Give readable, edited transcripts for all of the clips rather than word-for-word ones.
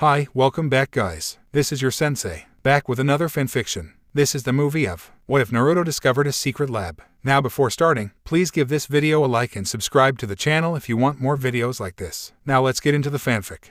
Hi, welcome back guys. This is your sensei, back with another fanfiction. This is the movie of What If Naruto Discovered a Secret Lab. Now before starting, please give this video a like and subscribe to the channel if you want more videos like this. Now let's get into the fanfic.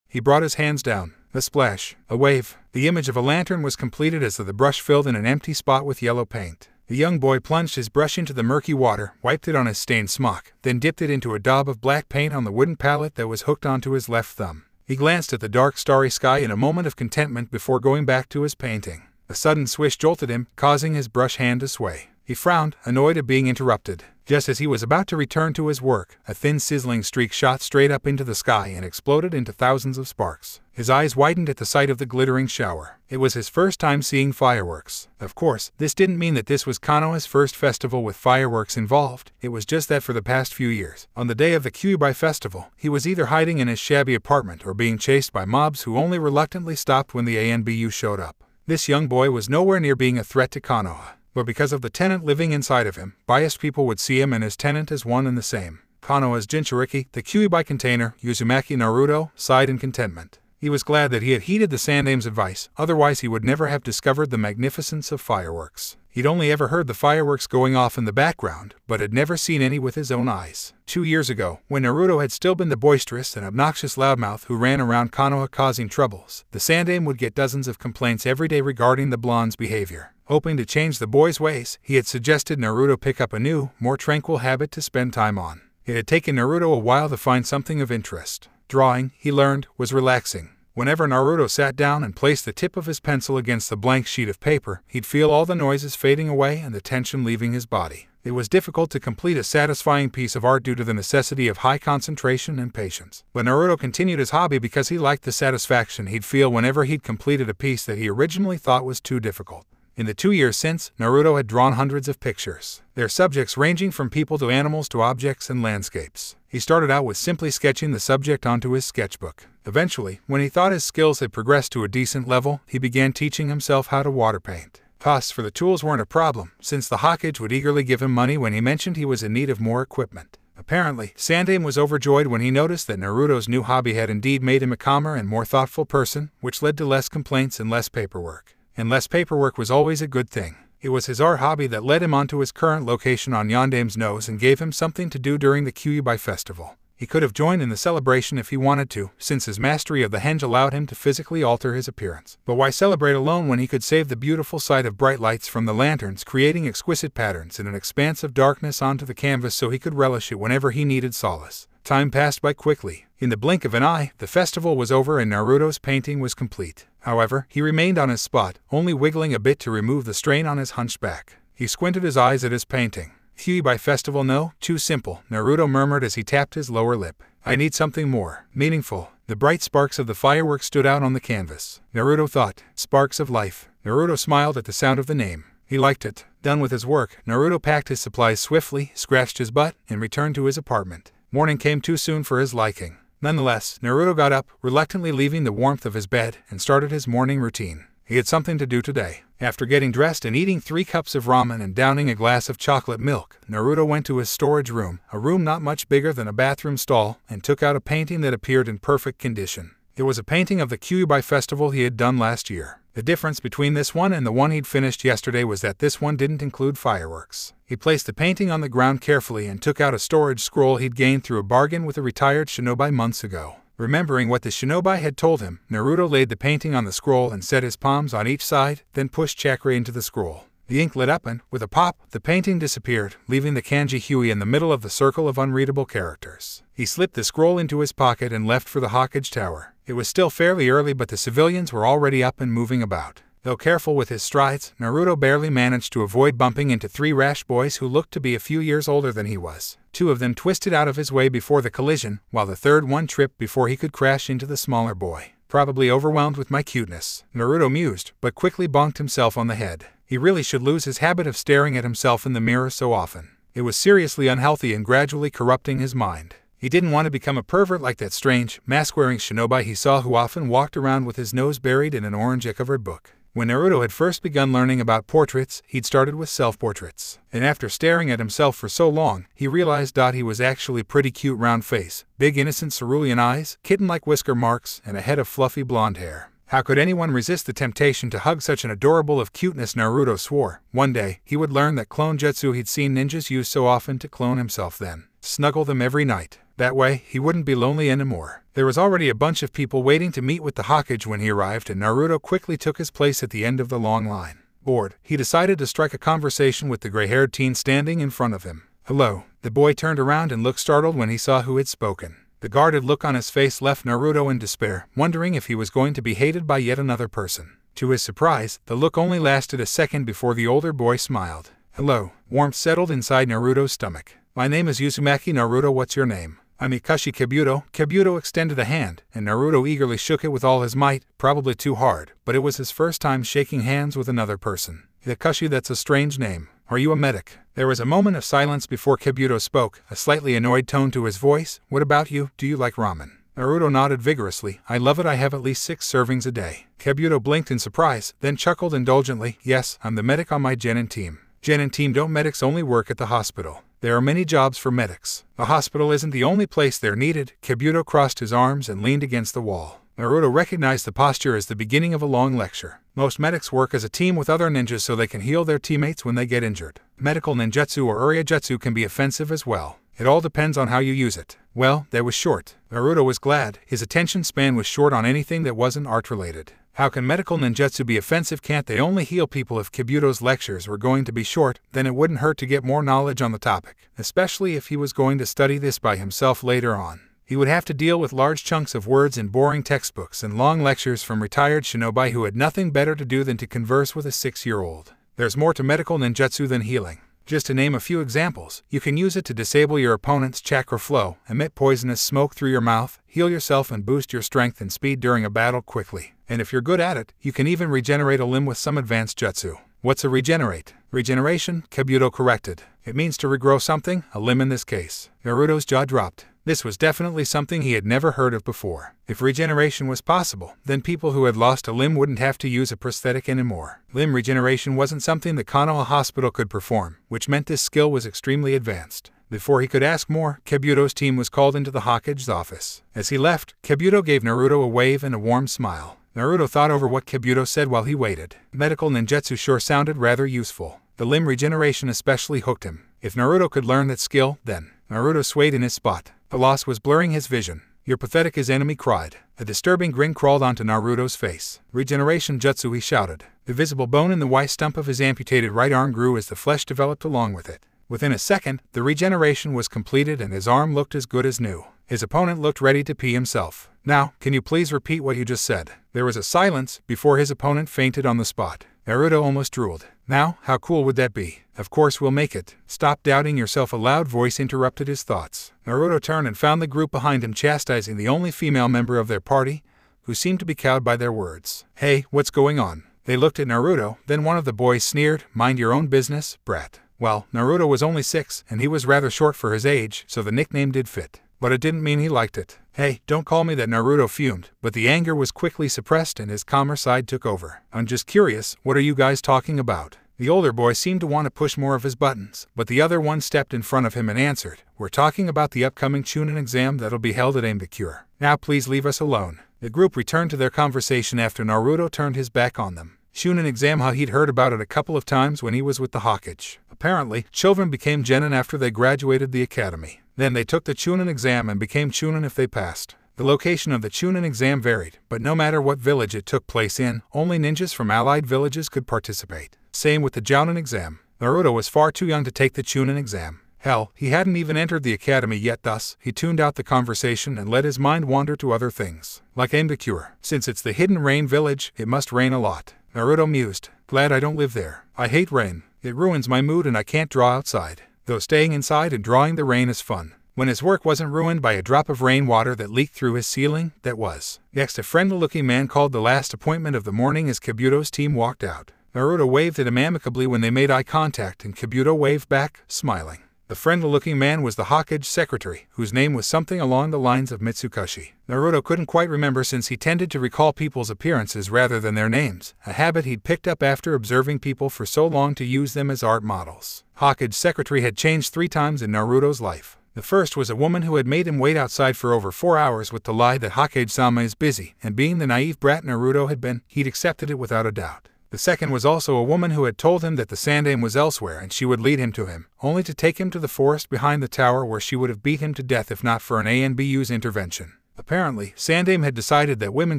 He brought his hands down. A splash, a wave. The image of a lantern was completed as the brush filled in an empty spot with yellow paint. The young boy plunged his brush into the murky water, wiped it on his stained smock, then dipped it into a daub of black paint on the wooden palette that was hooked onto his left thumb. He glanced at the dark starry sky in a moment of contentment before going back to his painting. A sudden swish jolted him, causing his brush hand to sway. He frowned, annoyed at being interrupted. Just as he was about to return to his work, a thin sizzling streak shot straight up into the sky and exploded into thousands of sparks. His eyes widened at the sight of the glittering shower. It was his first time seeing fireworks. Of course, this didn't mean that this was Konoha's first festival with fireworks involved. It was just that for the past few years, on the day of the Kyuubi festival, he was either hiding in his shabby apartment or being chased by mobs who only reluctantly stopped when the ANBU showed up. This young boy was nowhere near being a threat to Konoha. But because of the tenant living inside of him, biased people would see him and his tenant as one and the same. Konoha's Jinchuriki, the Kyuubi container, Uzumaki Naruto, sighed in contentment. He was glad that he had heeded the Sandame's advice, otherwise he would never have discovered the magnificence of fireworks. He'd only ever heard the fireworks going off in the background, but had never seen any with his own eyes. 2 years ago, when Naruto had still been the boisterous and obnoxious loudmouth who ran around Konoha causing troubles, the Sandame would get dozens of complaints every day regarding the blonde's behavior. Hoping to change the boy's ways, he had suggested Naruto pick up a new, more tranquil habit to spend time on. It had taken Naruto a while to find something of interest. Drawing, he learned, was relaxing. Whenever Naruto sat down and placed the tip of his pencil against the blank sheet of paper, he'd feel all the noises fading away and the tension leaving his body. It was difficult to complete a satisfying piece of art due to the necessity of high concentration and patience. But Naruto continued his hobby because he liked the satisfaction he'd feel whenever he'd completed a piece that he originally thought was too difficult. In the 2 years since, Naruto had drawn hundreds of pictures, their subjects ranging from people to animals to objects and landscapes. He started out with simply sketching the subject onto his sketchbook. Eventually, when he thought his skills had progressed to a decent level, he began teaching himself how to water paint. Costs for the tools weren't a problem, since the Hokage would eagerly give him money when he mentioned he was in need of more equipment. Apparently, Sandame was overjoyed when he noticed that Naruto's new hobby had indeed made him a calmer and more thoughtful person, which led to less complaints and less paperwork. And less paperwork was always a good thing. It was his art hobby that led him onto his current location on Yandame's nose and gave him something to do during the Kyuubi festival. He could have joined in the celebration if he wanted to, since his mastery of the henge allowed him to physically alter his appearance. But why celebrate alone when he could save the beautiful sight of bright lights from the lanterns, creating exquisite patterns in an expanse of darkness onto the canvas so he could relish it whenever he needed solace? Time passed by quickly. In the blink of an eye, the festival was over and Naruto's painting was complete. However, he remained on his spot, only wiggling a bit to remove the strain on his hunched back. He squinted his eyes at his painting. Kyuubi festival, no, too simple, Naruto murmured as he tapped his lower lip. I need something more meaningful. The bright sparks of the fireworks stood out on the canvas. Naruto thought, sparks of life. Naruto smiled at the sound of the name. He liked it. Done with his work, Naruto packed his supplies swiftly, scratched his butt, and returned to his apartment. Morning came too soon for his liking. Nonetheless, Naruto got up, reluctantly leaving the warmth of his bed, and started his morning routine. He had something to do today. After getting dressed and eating 3 cups of ramen and downing a glass of chocolate milk, Naruto went to his storage room, a room not much bigger than a bathroom stall, and took out a painting that appeared in perfect condition. It was a painting of the Kyuubi festival he had done last year. The difference between this one and the one he'd finished yesterday was that this one didn't include fireworks. He placed the painting on the ground carefully and took out a storage scroll he'd gained through a bargain with a retired shinobi months ago. Remembering what the shinobi had told him, Naruto laid the painting on the scroll and set his palms on each side, then pushed chakra into the scroll. The ink lit up and, with a pop, the painting disappeared, leaving the kanji Hui in the middle of the circle of unreadable characters. He slipped the scroll into his pocket and left for the Hokage Tower. It was still fairly early, but the civilians were already up and moving about. Though careful with his strides, Naruto barely managed to avoid bumping into 3 rash boys who looked to be a few years older than he was. 2 of them twisted out of his way before the collision, while the third one tripped before he could crash into the smaller boy. Probably overwhelmed with my cuteness, Naruto mused, but quickly bonked himself on the head. He really should lose his habit of staring at himself in the mirror so often. It was seriously unhealthy and gradually corrupting his mind. He didn't want to become a pervert like that strange, mask-wearing shinobi he saw who often walked around with his nose buried in an orange-covered book. When Naruto had first begun learning about portraits, he'd started with self-portraits. And after staring at himself for so long, he realized he was actually pretty cute round face, big innocent cerulean eyes, kitten-like whisker marks, and a head of fluffy blonde hair. How could anyone resist the temptation to hug such an adorable of cuteness? Naruto swore. One day, he would learn that clone jutsu he'd seen ninjas use so often to clone himself, then snuggle them every night. That way, he wouldn't be lonely anymore. There was already a bunch of people waiting to meet with the Hokage when he arrived, and Naruto quickly took his place at the end of the long line. Bored, he decided to strike a conversation with the gray-haired teen standing in front of him. "Hello." The boy turned around and looked startled when he saw who had spoken. The guarded look on his face left Naruto in despair, wondering if he was going to be hated by yet another person. To his surprise, the look only lasted a second before the older boy smiled. "Hello." Warmth settled inside Naruto's stomach. "My name is Uzumaki Naruto. What's your name?" "I'm Ikashi Kabuto." Kabuto extended a hand, and Naruto eagerly shook it with all his might, probably too hard, but it was his first time shaking hands with another person. "Ikashi, that's a strange name. Are you a medic?" There was a moment of silence before Kabuto spoke, a slightly annoyed tone to his voice. "What about you? Do you like ramen?" Naruto nodded vigorously. "I love it. I have at least 6 servings a day." Kabuto blinked in surprise, then chuckled indulgently. "Yes, I'm the medic on my Genin team." "Genin team? Don't medics only work at the hospital?" "There are many jobs for medics. The hospital isn't the only place they're needed." Kabuto crossed his arms and leaned against the wall. Naruto recognized the posture as the beginning of a long lecture. Most medics work as a team with other ninjas so they can heal their teammates when they get injured. Medical ninjutsu or uryujutsu can be offensive as well. It all depends on how you use it. Well, that was short. Naruto was glad. His attention span was short on anything that wasn't art-related. How can medical ninjutsu be offensive? Can't they only heal people? If Kabuto's lectures were going to be short, then it wouldn't hurt to get more knowledge on the topic, especially if he was going to study this by himself later on. He would have to deal with large chunks of words in boring textbooks and long lectures from retired shinobi who had nothing better to do than to converse with a 6-year-old. There's more to medical ninjutsu than healing. Just to name a few examples, you can use it to disable your opponent's chakra flow, emit poisonous smoke through your mouth, heal yourself, and boost your strength and speed during a battle quickly. And if you're good at it, you can even regenerate a limb with some advanced jutsu. What's a regenerate? Regeneration? Kabuto corrected. It means to regrow something, a limb in this case. Naruto's jaw dropped. This was definitely something he had never heard of before. If regeneration was possible, then people who had lost a limb wouldn't have to use a prosthetic anymore. Limb regeneration wasn't something the Konoha Hospital could perform, which meant this skill was extremely advanced. Before he could ask more, Kabuto's team was called into the Hokage's office. As he left, Kabuto gave Naruto a wave and a warm smile. Naruto thought over what Kabuto said while he waited. Medical ninjutsu sure sounded rather useful. The limb regeneration especially hooked him. If Naruto could learn that skill, then Naruto swayed in his spot. The loss was blurring his vision. "You're pathetic," his enemy cried. A disturbing grin crawled onto Naruto's face. "Regeneration jutsu," he shouted. The visible bone in the white stump of his amputated right arm grew as the flesh developed along with it. Within a second, the regeneration was completed and his arm looked as good as new. His opponent looked ready to pee himself. "Now, can you please repeat what you just said?" There was a silence before his opponent fainted on the spot. Naruto almost drooled. "Now, how cool would that be? Of course we'll make it." "Stop doubting yourself," a loud voice interrupted his thoughts. Naruto turned and found the group behind him chastising the only female member of their party, who seemed to be cowed by their words. "Hey, what's going on?" They looked at Naruto, then one of the boys sneered, "Mind your own business, brat." Well, Naruto was only 6, and he was rather short for his age, so the nickname did fit. But it didn't mean he liked it. "Hey, don't call me that," Naruto fumed, but the anger was quickly suppressed and his calmer side took over. "I'm just curious, what are you guys talking about?" The older boy seemed to want to push more of his buttons, but the other one stepped in front of him and answered, "We're talking about the upcoming Chunin exam that'll be held at Aimbacure. Now please leave us alone." The group returned to their conversation after Naruto turned his back on them. Chunin exam, how he'd heard about it a couple of times when he was with the Hokage. Apparently, children became genin after they graduated the academy. Then they took the Chunin exam and became Chunin if they passed. The location of the Chunin exam varied, but no matter what village it took place in, only ninjas from allied villages could participate. Same with the Jounin exam. Naruto was far too young to take the Chunin exam. Hell, he hadn't even entered the academy yet, thus, he tuned out the conversation and let his mind wander to other things. Like Aimbacure. Since it's the hidden rain village, it must rain a lot. Naruto mused. "Glad I don't live there. I hate rain. It ruins my mood and I can't draw outside. Though staying inside and drawing the rain is fun." When his work wasn't ruined by a drop of rainwater that leaked through his ceiling, that was. Next, a friendly-looking man called the last appointment of the morning as Kabuto's team walked out. Naruto waved at him amicably when they made eye contact and Kabuto waved back, smiling. The friendly-looking man was the Hokage's secretary, whose name was something along the lines of Mitsukashi. Naruto couldn't quite remember since he tended to recall people's appearances rather than their names, a habit he'd picked up after observing people for so long to use them as art models. Hokage's secretary had changed 3 times in Naruto's life. The first was a woman who had made him wait outside for over 4 hours with the lie that Hokage-sama is busy, and being the naive brat Naruto had been, he'd accepted it without a doubt. The second was also a woman who had told him that the Sandaime was elsewhere and she would lead him to him, only to take him to the forest behind the tower where she would have beat him to death if not for an ANBU's intervention. Apparently, Sandaime had decided that women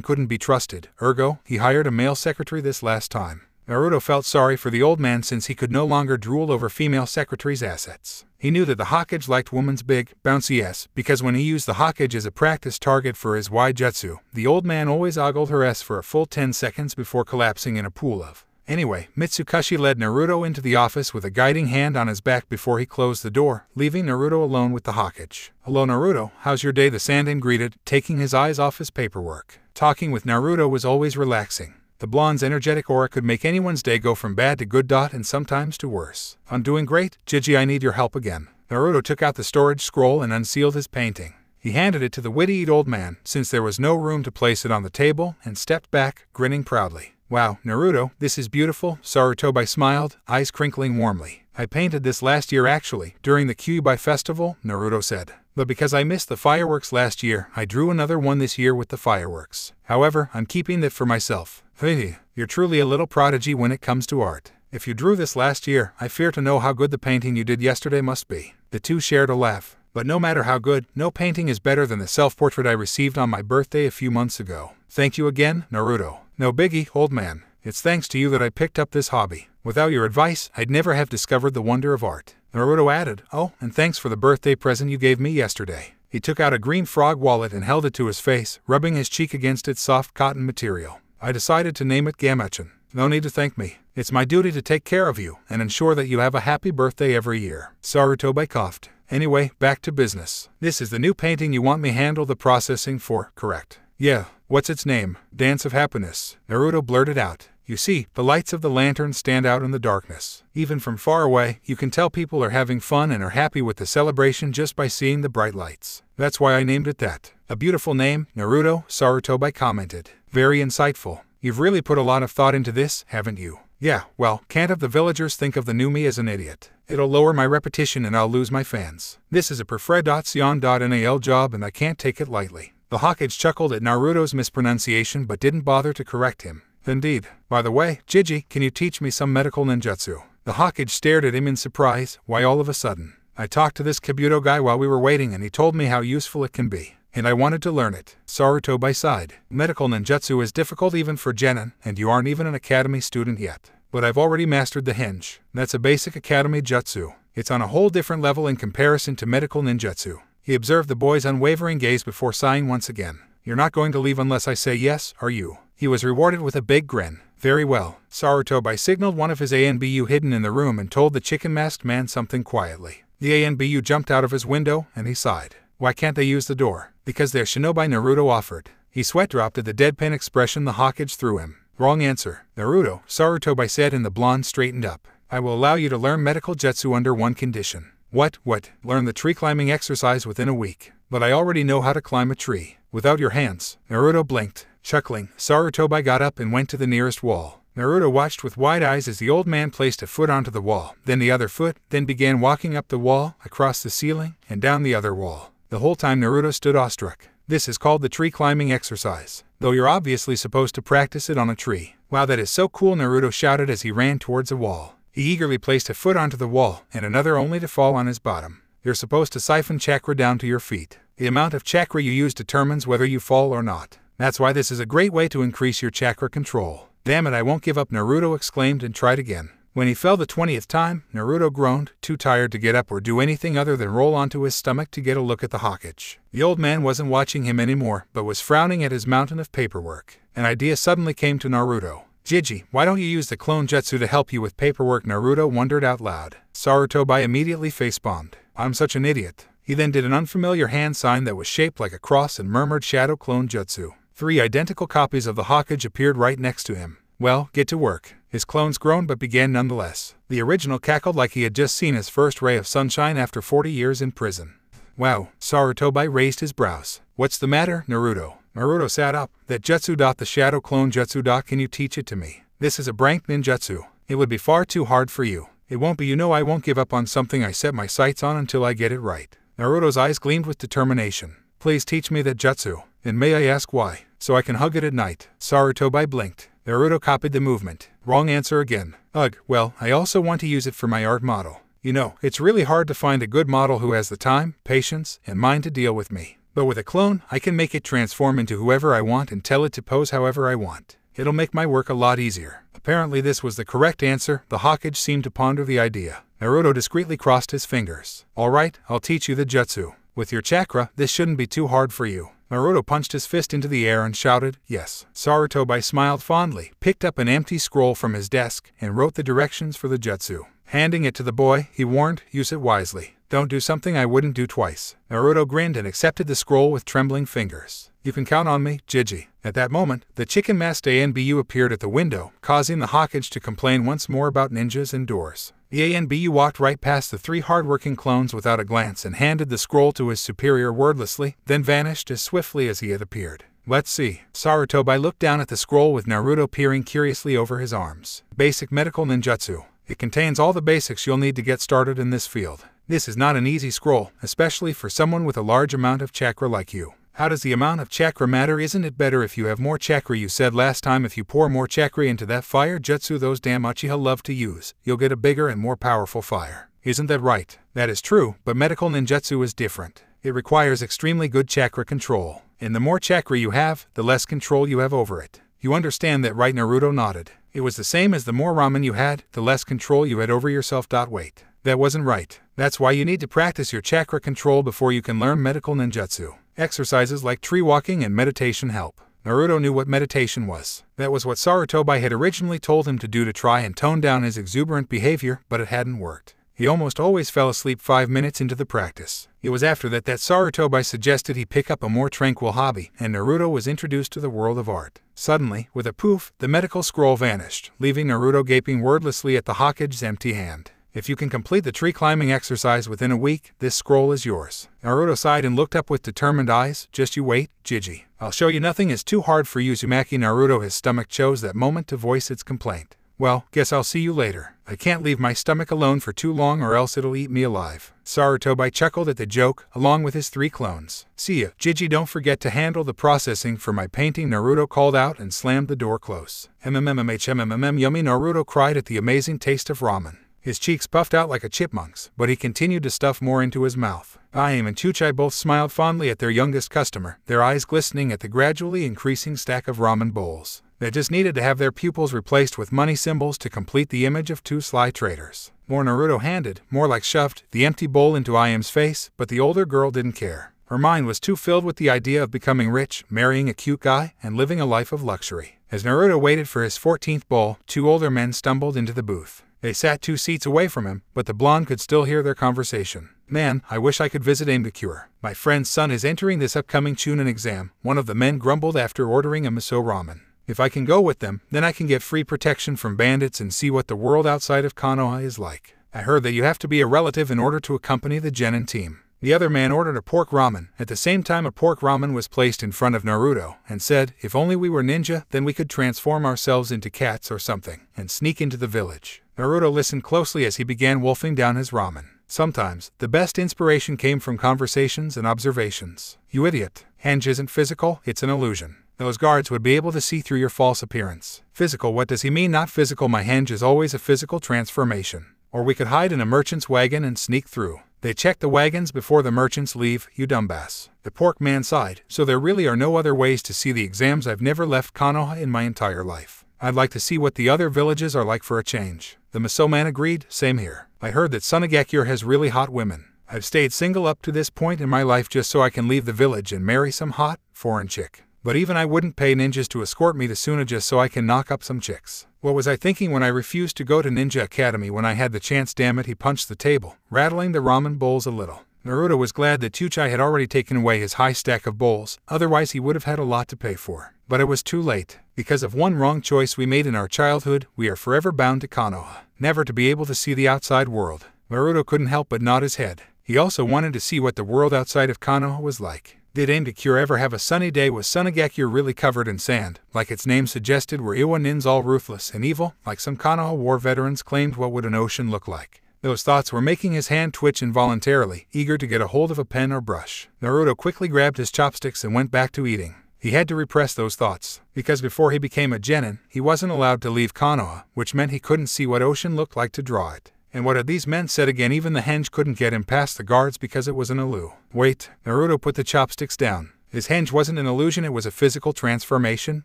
couldn't be trusted, ergo, he hired a male secretary this last time. Naruto felt sorry for the old man since he could no longer drool over female secretaries' assets. He knew that the Hokage liked woman's big, bouncy ass, because when he used the Hokage as a practice target for his Waijutsu, the old man always ogled her ass for a full 10 seconds before collapsing in a pool of. Anyway, Mitsukashi led Naruto into the office with a guiding hand on his back before he closed the door, leaving Naruto alone with the Hokage. "Hello Naruto, how's your day?" the Sandaime greeted, taking his eyes off his paperwork. Talking with Naruto was always relaxing. The blonde's energetic aura could make anyone's day go from bad to good. And sometimes to worse. "I'm doing great, Gigi, I need your help again." Naruto took out the storage scroll and unsealed his painting. He handed it to the witty-eyed old man, since there was no room to place it on the table, and stepped back, grinning proudly. "Wow, Naruto, this is beautiful," Sarutobi smiled, eyes crinkling warmly. "I painted this last year actually, during the Kyuubi festival," Naruto said. "But because I missed the fireworks last year, I drew another one this year with the fireworks. However, I'm keeping that for myself." "Hey, you're truly a little prodigy when it comes to art. If you drew this last year, I fear to know how good the painting you did yesterday must be." The two shared a laugh. "But no matter how good, no painting is better than the self-portrait I received on my birthday a few months ago." "Thank you again, Naruto." "No biggie, old man. It's thanks to you that I picked up this hobby. Without your advice, I'd never have discovered the wonder of art." Naruto added, "Oh, and thanks for the birthday present you gave me yesterday." He took out a green frog wallet and held it to his face, rubbing his cheek against its soft cotton material. "I decided to name it Gamachan." "No need to thank me. It's my duty to take care of you and ensure that you have a happy birthday every year." Sarutobi coughed. "Anyway, back to business. This is the new painting you want me handle the processing for, correct?" "Yeah. What's its name?" "Dance of Happiness." Naruto blurted out. "You see, the lights of the lantern stand out in the darkness. Even from far away, you can tell people are having fun and are happy with the celebration just by seeing the bright lights. That's why I named it that." "A beautiful name, Naruto," Sarutobi commented. "Very insightful. You've really put a lot of thought into this, haven't you?" "Yeah, well, can't have the villagers think of the new me as an idiot. It'll lower my repetition and I'll lose my fans. This is a perfred.sion.nal job and I can't take it lightly." The Hokage chuckled at Naruto's mispronunciation but didn't bother to correct him. "Indeed. By the way, Gigi, can you teach me some medical ninjutsu?" The Hokage stared at him in surprise. "Why all of a sudden?" "I talked to this Kabuto guy while we were waiting and he told me how useful it can be. And I wanted to learn it." Sarutobi sighed. "Medical ninjutsu is difficult even for genin, and you aren't even an academy student yet. But I've already mastered the hinge. That's a basic academy jutsu. It's on a whole different level in comparison to medical ninjutsu." He observed the boy's unwavering gaze before sighing once again. "You're not going to leave unless I say yes, are you?" He was rewarded with a big grin. "Very well." Sarutobi signaled one of his ANBU hidden in the room and told the chicken-masked man something quietly. The ANBU jumped out of his window, and he sighed. "Why can't they use the door?" "Because they're shinobi," Naruto offered. He sweat-dropped at the deadpan expression the Hokage threw him. "Wrong answer, Naruto," Sarutobi said, and the blonde straightened up. "I will allow you to learn medical jutsu under one condition." What? "Learn the tree-climbing exercise within a week." "But I already know how to climb a tree." "Without your hands." Naruto blinked. Chuckling, Sarutobi got up and went to the nearest wall. Naruto watched with wide eyes as the old man placed a foot onto the wall, then the other foot, then began walking up the wall, across the ceiling, and down the other wall. The whole time Naruto stood awestruck. "This is called the tree-climbing exercise, though you're obviously supposed to practice it on a tree." "Wow, that is so cool," Naruto shouted as he ran towards a wall. He eagerly placed a foot onto the wall, and another only to fall on his bottom. "You're supposed to siphon chakra down to your feet. The amount of chakra you use determines whether you fall or not. That's why this is a great way to increase your chakra control." "Damn it, I won't give up," Naruto exclaimed and tried again. When he fell the 20th time, Naruto groaned, too tired to get up or do anything other than roll onto his stomach to get a look at the Hokage. The old man wasn't watching him anymore, but was frowning at his mountain of paperwork. An idea suddenly came to Naruto. "Gigi, why don't you use the clone jutsu to help you with paperwork?" Naruto wondered out loud. Sarutobi immediately facepalmed. "I'm such an idiot." He then did an unfamiliar hand sign that was shaped like a cross and murmured shadow clone jutsu. 3 identical copies of the Hokage appeared right next to him. "Well, get to work. His clones groaned but began nonetheless. The original cackled like he had just seen his first ray of sunshine after 40 years in prison. Wow, Sarutobi raised his brows. What's the matter, Naruto? Naruto sat up. That jutsu. The shadow clone jutsu. Can you teach it to me? This is a brank ninjutsu. It would be far too hard for you. It won't be. You know I won't give up on something I set my sights on until I get it right. Naruto's eyes gleamed with determination. Please teach me that jutsu. And may I ask why? So I can hug it at night. Sarutobi blinked. Naruto copied the movement. Wrong answer again. Ugh, well, I also want to use it for my art model. You know, it's really hard to find a good model who has the time, patience, and mind to deal with me. But with a clone, I can make it transform into whoever I want and tell it to pose however I want. It'll make my work a lot easier. Apparently this was the correct answer. The Hokage seemed to ponder the idea. Naruto discreetly crossed his fingers. Alright, I'll teach you the jutsu. With your chakra, this shouldn't be too hard for you. Naruto punched his fist into the air and shouted, yes. Sarutobi smiled fondly, picked up an empty scroll from his desk, and wrote the directions for the jutsu. Handing it to the boy, he warned, use it wisely. Don't do something I wouldn't do twice. Naruto grinned and accepted the scroll with trembling fingers. You can count on me, Jiji. At that moment, the chicken masked ANBU appeared at the window, causing the Hokage to complain once more about ninjas indoors. The ANBU walked right past the three hard-working clones without a glance and handed the scroll to his superior wordlessly, then vanished as swiftly as he had appeared. Let's see. Sarutobi looked down at the scroll with Naruto peering curiously over his arms. Basic medical ninjutsu. It contains all the basics you'll need to get started in this field. This is not an easy scroll, especially for someone with a large amount of chakra like you. How does the amount of chakra matter? Isn't it better if you have more chakra? You said last time if you pour more chakra into that fire jutsu those damn Uchiha love to use, you'll get a bigger and more powerful fire. Isn't that right? That is true, but medical ninjutsu is different. It requires extremely good chakra control. And the more chakra you have, the less control you have over it. You understand that, right? Naruto nodded. It was the same as the more ramen you had, the less control you had over yourself. Wait. That wasn't right. That's why you need to practice your chakra control before you can learn medical ninjutsu. Exercises like tree walking and meditation help. Naruto knew what meditation was. That was what Sarutobi had originally told him to do to try and tone down his exuberant behavior, but it hadn't worked. He almost always fell asleep 5 minutes into the practice. It was after that Sarutobi suggested he pick up a more tranquil hobby, and Naruto was introduced to the world of art. Suddenly, with a poof, the medical scroll vanished, leaving Naruto gaping wordlessly at the Hokage's empty hand. If you can complete the tree climbing exercise within a week, this scroll is yours. Naruto sighed and looked up with determined eyes. Just you wait, Jiji. I'll show you. Nothing is too hard for you, Uzumaki. Naruto, his stomach chose that moment to voice its complaint. Well, guess I'll see you later. I can't leave my stomach alone for too long or else it'll eat me alive. Sarutobi chuckled at the joke, along with his three clones. See ya, Jiji. Don't forget to handle the processing for my painting, Naruto called out and slammed the door close. MMMHMMM yummy, Naruto cried at the amazing taste of ramen. His cheeks puffed out like a chipmunk's, but he continued to stuff more into his mouth. Ayame and Chuchai both smiled fondly at their youngest customer, their eyes glistening at the gradually increasing stack of ramen bowls. They just needed to have their pupils replaced with money symbols to complete the image of two sly traders. More Naruto handed, more like shoved, the empty bowl into Ayame's face, but the older girl didn't care. Her mind was too filled with the idea of becoming rich, marrying a cute guy, and living a life of luxury. As Naruto waited for his 14th bowl, two older men stumbled into the booth. They sat 2 seats away from him, but the blonde could still hear their conversation. Man, I wish I could visit Ambikure. My friend's son is entering this upcoming Chunin exam, one of the men grumbled after ordering a miso ramen. If I can go with them, then I can get free protection from bandits and see what the world outside of Konoha is like. I heard that you have to be a relative in order to accompany the Genin team. The other man ordered a pork ramen. At the same time, a pork ramen was placed in front of Naruto, and said, if only we were ninja, then we could transform ourselves into cats or something, and sneak into the village. Naruto listened closely as he began wolfing down his ramen. Sometimes, the best inspiration came from conversations and observations. You idiot. Henge isn't physical, it's an illusion. Those guards would be able to see through your false appearance. Physical, what does he mean? Not physical. My henge is always a physical transformation. Or we could hide in a merchant's wagon and sneak through. They check the wagons before the merchants leave, you dumbass. The pork man sighed. So there really are no other ways to see the exams. I've never left Konoha in my entire life. I'd like to see what the other villages are like for a change. The miso man agreed, same here. I heard that Sunagakure has really hot women. I've stayed single up to this point in my life just so I can leave the village and marry some hot, foreign chick. But even I wouldn't pay ninjas to escort me to Suna just so I can knock up some chicks. What was I thinking when I refused to go to Ninja Academy when I had the chance? Damn it, he punched the table, rattling the ramen bowls a little. Naruto was glad that Chuchai had already taken away his high stack of bowls, otherwise he would have had a lot to pay for. But it was too late. Because of one wrong choice we made in our childhood, we are forever bound to Konoha, never to be able to see the outside world. Naruto couldn't help but nod his head. He also wanted to see what the world outside of Konoha was like. Did Aimdekure ever have a sunny day with Sunagakure really covered in sand, like its name suggested? Were Iwa Nins all ruthless and evil, like some Konoha war veterans claimed? What would an ocean look like? Those thoughts were making his hand twitch involuntarily, eager to get a hold of a pen or brush. Naruto quickly grabbed his chopsticks and went back to eating. He had to repress those thoughts, because before he became a genin, he wasn't allowed to leave Konoha, which meant he couldn't see what ocean looked like to draw it. And what had these men said again? Even the henge couldn't get him past the guards because it was an illusion. Wait, Naruto put the chopsticks down. His henge wasn't an illusion, it was a physical transformation,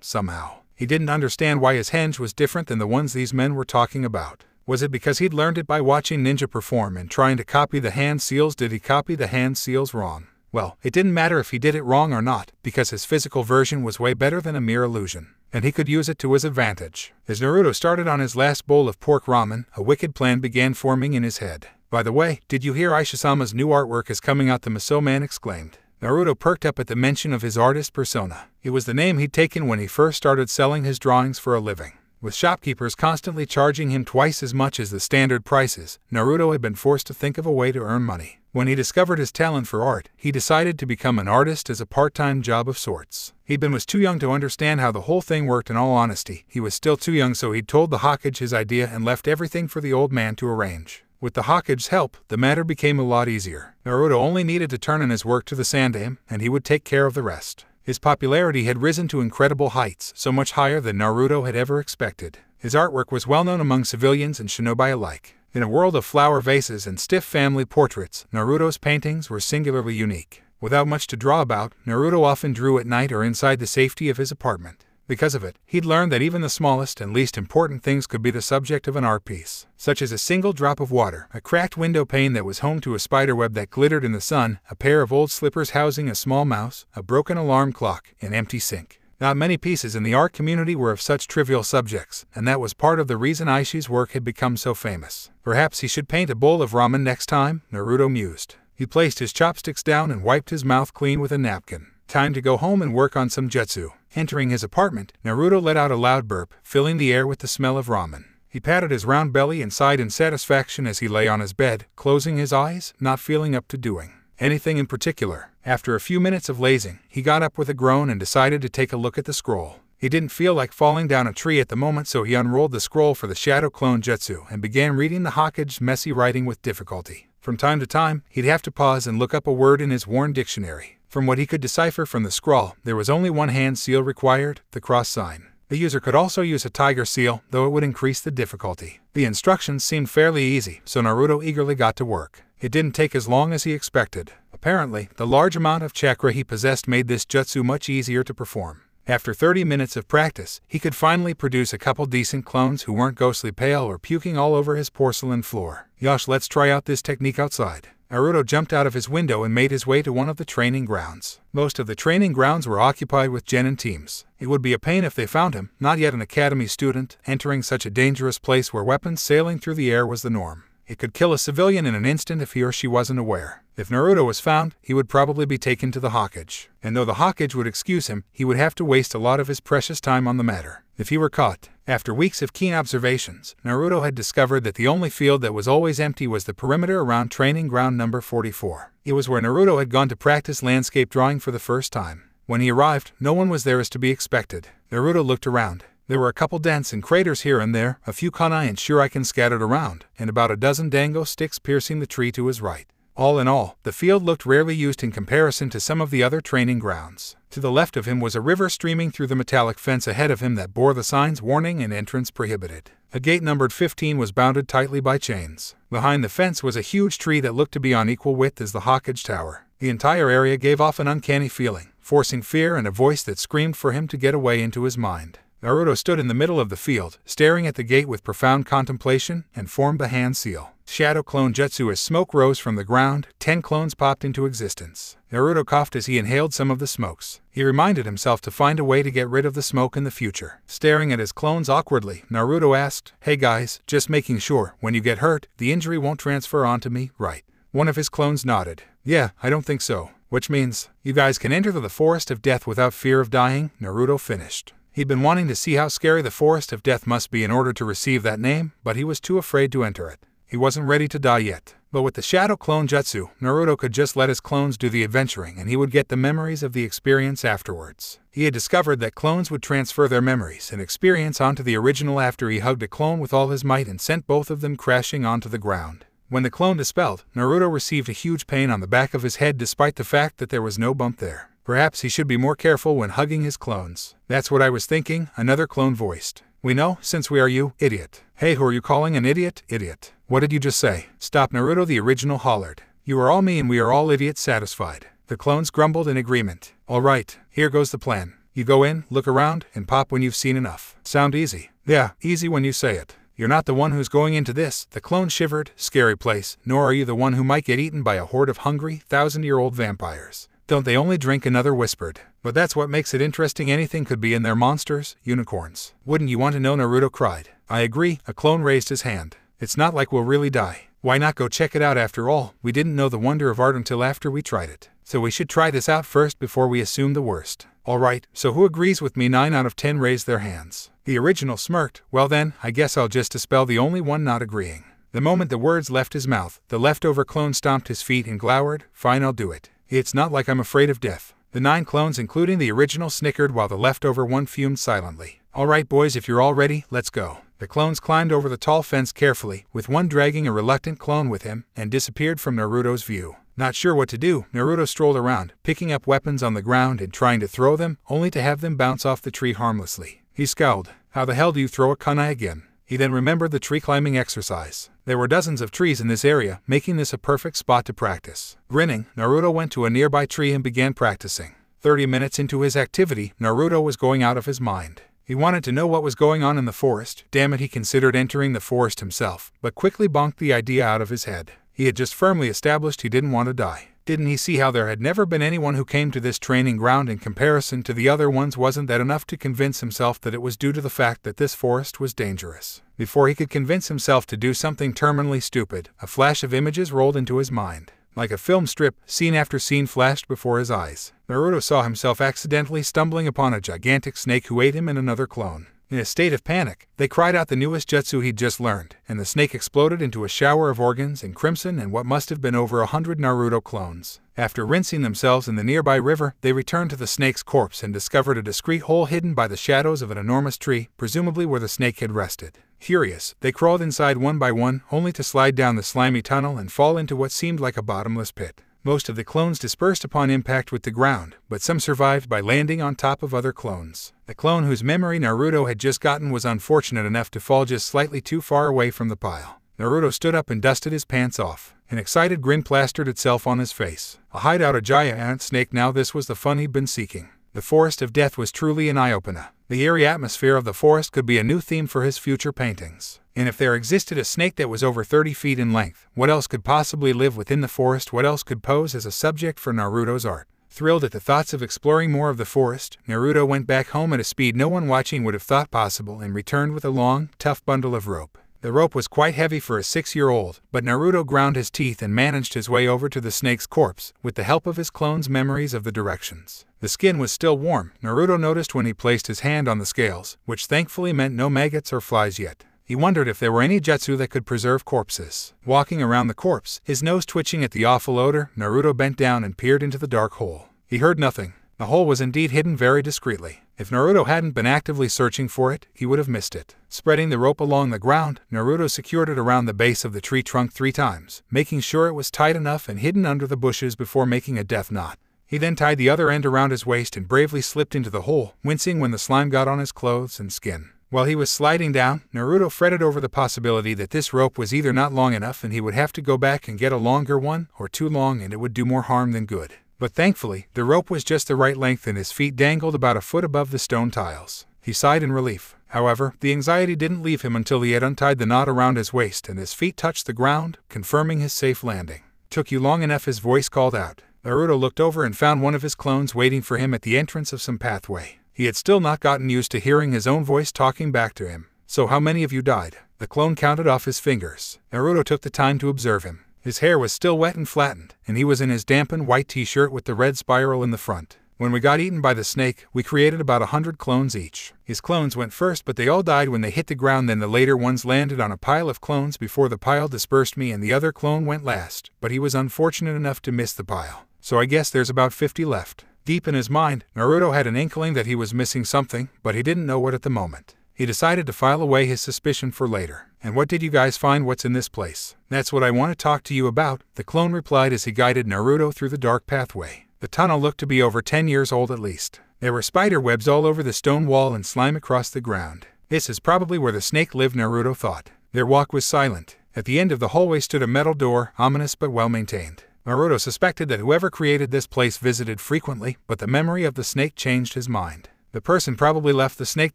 somehow. He didn't understand why his henge was different than the ones these men were talking about. Was it because he'd learned it by watching ninja perform and trying to copy the hand seals? Did he copy the hand seals wrong? Well, it didn't matter if he did it wrong or not, because his physical version was way better than a mere illusion, and he could use it to his advantage. As Naruto started on his last bowl of pork ramen, a wicked plan began forming in his head. By the way, did you hear Aisha-sama's new artwork is coming out? The Miso man exclaimed. Naruto perked up at the mention of his artist persona. It was the name he'd taken when he first started selling his drawings for a living. With shopkeepers constantly charging him twice as much as the standard prices, Naruto had been forced to think of a way to earn money. When he discovered his talent for art, he decided to become an artist as a part-time job of sorts. Was too young to understand how the whole thing worked. In all honesty, he was still too young, so he'd told the Hokage his idea and left everything for the old man to arrange. With the Hokage's help, the matter became a lot easier. Naruto only needed to turn in his work to the Sandaime, and he would take care of the rest. His popularity had risen to incredible heights, so much higher than Naruto had ever expected. His artwork was well known among civilians and shinobi alike. In a world of flower vases and stiff family portraits, Naruto's paintings were singularly unique. Without much to draw about, Naruto often drew at night or inside the safety of his apartment. Because of it, he'd learned that even the smallest and least important things could be the subject of an art piece, such as a single drop of water, a cracked window pane that was home to a spiderweb that glittered in the sun, a pair of old slippers housing a small mouse, a broken alarm clock, an empty sink. Not many pieces in the art community were of such trivial subjects, and that was part of the reason Aishi's work had become so famous. Perhaps he should paint a bowl of ramen next time, Naruto mused. He placed his chopsticks down and wiped his mouth clean with a napkin. Time to go home and work on some jutsu. Entering his apartment, Naruto let out a loud burp, filling the air with the smell of ramen. He patted his round belly and sighed in satisfaction as he lay on his bed, closing his eyes, not feeling up to doing anything in particular. After a few minutes of lazing, he got up with a groan and decided to take a look at the scroll. He didn't feel like falling down a tree at the moment, so he unrolled the scroll for the Shadow Clone Jutsu and began reading the Hokage's messy writing with difficulty. From time to time, he'd have to pause and look up a word in his worn dictionary. From what he could decipher from the scrawl, there was only one hand seal required, the cross sign. The user could also use a tiger seal, though it would increase the difficulty. The instructions seemed fairly easy, so Naruto eagerly got to work. It didn't take as long as he expected. Apparently, the large amount of chakra he possessed made this jutsu much easier to perform. After 30 minutes of practice, he could finally produce a couple decent clones who weren't ghostly pale or puking all over his porcelain floor. Yosh, let's try out this technique outside. Naruto jumped out of his window and made his way to one of the training grounds. Most of the training grounds were occupied with genin teams. It would be a pain if they found him, not yet an academy student, entering such a dangerous place where weapons sailing through the air was the norm. It could kill a civilian in an instant if he or she wasn't aware. If Naruto was found, he would probably be taken to the Hokage. And though the Hokage would excuse him, he would have to waste a lot of his precious time on the matter. If he were caught. After weeks of keen observations, Naruto had discovered that the only field that was always empty was the perimeter around training ground number 44. It was where Naruto had gone to practice landscape drawing for the first time. When he arrived, no one was there as to be expected. Naruto looked around. There were a couple dents and craters here and there, a few kunai and shuriken scattered around, and about a dozen dango sticks piercing the tree to his right. All in all, the field looked rarely used in comparison to some of the other training grounds. To the left of him was a river streaming through the metallic fence ahead of him that bore the signs warning and entrance prohibited. A gate numbered 15 was bounded tightly by chains. Behind the fence was a huge tree that looked to be on equal width as the Hokage Tower. The entire area gave off an uncanny feeling, forcing fear and a voice that screamed for him to get away into his mind. Naruto stood in the middle of the field, staring at the gate with profound contemplation, and formed the hand seal. Shadow Clone Jutsu. As smoke rose from the ground, 10 clones popped into existence. Naruto coughed as he inhaled some of the smokes. He reminded himself to find a way to get rid of the smoke in the future. Staring at his clones awkwardly, Naruto asked, "Hey guys, just making sure, when you get hurt, the injury won't transfer onto me, right?" One of his clones nodded. "Yeah, I don't think so." Which means, you guys can enter the Forest of Death without fear of dying, Naruto finished. He'd been wanting to see how scary the Forest of Death must be in order to receive that name, but he was too afraid to enter it. He wasn't ready to die yet. But with the Shadow Clone Jutsu, Naruto could just let his clones do the adventuring and he would get the memories of the experience afterwards. He had discovered that clones would transfer their memories and experience onto the original after he hugged a clone with all his might and sent both of them crashing onto the ground. When the clone dispelled, Naruto received a huge pain on the back of his head despite the fact that there was no bump there. Perhaps he should be more careful when hugging his clones. That's what I was thinking, another clone voiced. We know, since we are you, idiot. Hey, who are you calling an idiot? Idiot. What did you just say? Stop, Naruto, the original hollered. You are all me and we are all idiots satisfied. The clones grumbled in agreement. Alright, here goes the plan. You go in, look around, and pop when you've seen enough. Sound easy? Yeah, easy when you say it. You're not the one who's going into this, the clone shivered, scary place, nor are you the one who might get eaten by a horde of hungry, 1,000-year-old vampires. Don't they only drink? Another whispered. But that's what makes it interesting. Anything could be in there. Monsters, unicorns. Wouldn't you want to know? Naruto cried. I agree, a clone raised his hand. It's not like we'll really die. Why not go check it out? After all, we didn't know the wonder of art until after we tried it. So we should try this out first before we assume the worst. Alright, so who agrees with me? 9 out of 10 raised their hands. The original smirked. Well then, I guess I'll just dispel the only one not agreeing. The moment the words left his mouth, the leftover clone stomped his feet and glowered. Fine, I'll do it. It's not like I'm afraid of death. The 9 clones, including the original, snickered while the leftover one fumed silently. Alright boys, if you're all ready, let's go. The clones climbed over the tall fence carefully, with one dragging a reluctant clone with him, and disappeared from Naruto's view. Not sure what to do, Naruto strolled around, picking up weapons on the ground and trying to throw them, only to have them bounce off the tree harmlessly. He scowled. How the hell do you throw a kunai again? He then remembered the tree climbing exercise. There were dozens of trees in this area, making this a perfect spot to practice. Grinning, Naruto went to a nearby tree and began practicing. 30 minutes into his activity, Naruto was going out of his mind. He wanted to know what was going on in the forest. Damn it, he considered entering the forest himself, but quickly bonked the idea out of his head. He had just firmly established he didn't want to die. Didn't he see how there had never been anyone who came to this training ground in comparison to the other ones? Wasn't that enough to convince himself that it was due to the fact that this forest was dangerous? Before he could convince himself to do something terminally stupid, a flash of images rolled into his mind. Like a film strip, scene after scene flashed before his eyes. Naruto saw himself accidentally stumbling upon a gigantic snake who ate him and another clone. In a state of panic, they cried out the newest jutsu he'd just learned, and the snake exploded into a shower of organs and crimson and what must have been over 100 Naruto clones. After rinsing themselves in the nearby river, they returned to the snake's corpse and discovered a discreet hole hidden by the shadows of an enormous tree, presumably where the snake had rested. Furious, they crawled inside one by one, only to slide down the slimy tunnel and fall into what seemed like a bottomless pit. Most of the clones dispersed upon impact with the ground, but some survived by landing on top of other clones. The clone whose memory Naruto had just gotten was unfortunate enough to fall just slightly too far away from the pile. Naruto stood up and dusted his pants off. An excited grin plastered itself on his face. A hideout, a giant snake, now this was the fun he'd been seeking. The Forest of Death was truly an eye-opener. The eerie atmosphere of the forest could be a new theme for his future paintings. And if there existed a snake that was over 30 feet in length, what else could possibly live within the forest? What else could pose as a subject for Naruto's art? Thrilled at the thoughts of exploring more of the forest, Naruto went back home at a speed no one watching would have thought possible and returned with a long, tough bundle of rope. The rope was quite heavy for a 6-year-old, but Naruto ground his teeth and managed his way over to the snake's corpse, with the help of his clone's memories of the directions. The skin was still warm, Naruto noticed when he placed his hand on the scales, which thankfully meant no maggots or flies yet. He wondered if there were any jutsu that could preserve corpses. Walking around the corpse, his nose twitching at the awful odor, Naruto bent down and peered into the dark hole. He heard nothing. The hole was indeed hidden very discreetly. If Naruto hadn't been actively searching for it, he would have missed it. Spreading the rope along the ground, Naruto secured it around the base of the tree trunk 3 times, making sure it was tight enough and hidden under the bushes before making a death knot. He then tied the other end around his waist and bravely slipped into the hole, wincing when the slime got on his clothes and skin. While he was sliding down, Naruto fretted over the possibility that this rope was either not long enough and he would have to go back and get a longer one, or too long and it would do more harm than good. But thankfully, the rope was just the right length and his feet dangled about a foot above the stone tiles. He sighed in relief. However, the anxiety didn't leave him until he had untied the knot around his waist and his feet touched the ground, confirming his safe landing. "Took you long enough," his voice called out. Naruto looked over and found one of his clones waiting for him at the entrance of some pathway. He had still not gotten used to hearing his own voice talking back to him. "So how many of you died?" The clone counted off his fingers. Naruto took the time to observe him. His hair was still wet and flattened, and he was in his dampened white t-shirt with the red spiral in the front. When we got eaten by the snake, we created about 100 clones each. His clones went first, but they all died when they hit the ground. Then the later ones landed on a pile of clones before the pile dispersed me, and the other clone went last, but he was unfortunate enough to miss the pile. So I guess there's about 50 left. Deep in his mind, Naruto had an inkling that he was missing something, but he didn't know what at the moment. He decided to file away his suspicion for later. And what did you guys find? What's in this place? That's what I want to talk to you about, the clone replied as he guided Naruto through the dark pathway. The tunnel looked to be over 10 years old at least. There were spider webs all over the stone wall and slime across the ground. This is probably where the snake lived, Naruto thought. Their walk was silent. At the end of the hallway stood a metal door, ominous but well-maintained. Naruto suspected that whoever created this place visited frequently, but the memory of the snake changed his mind. The person probably left the snake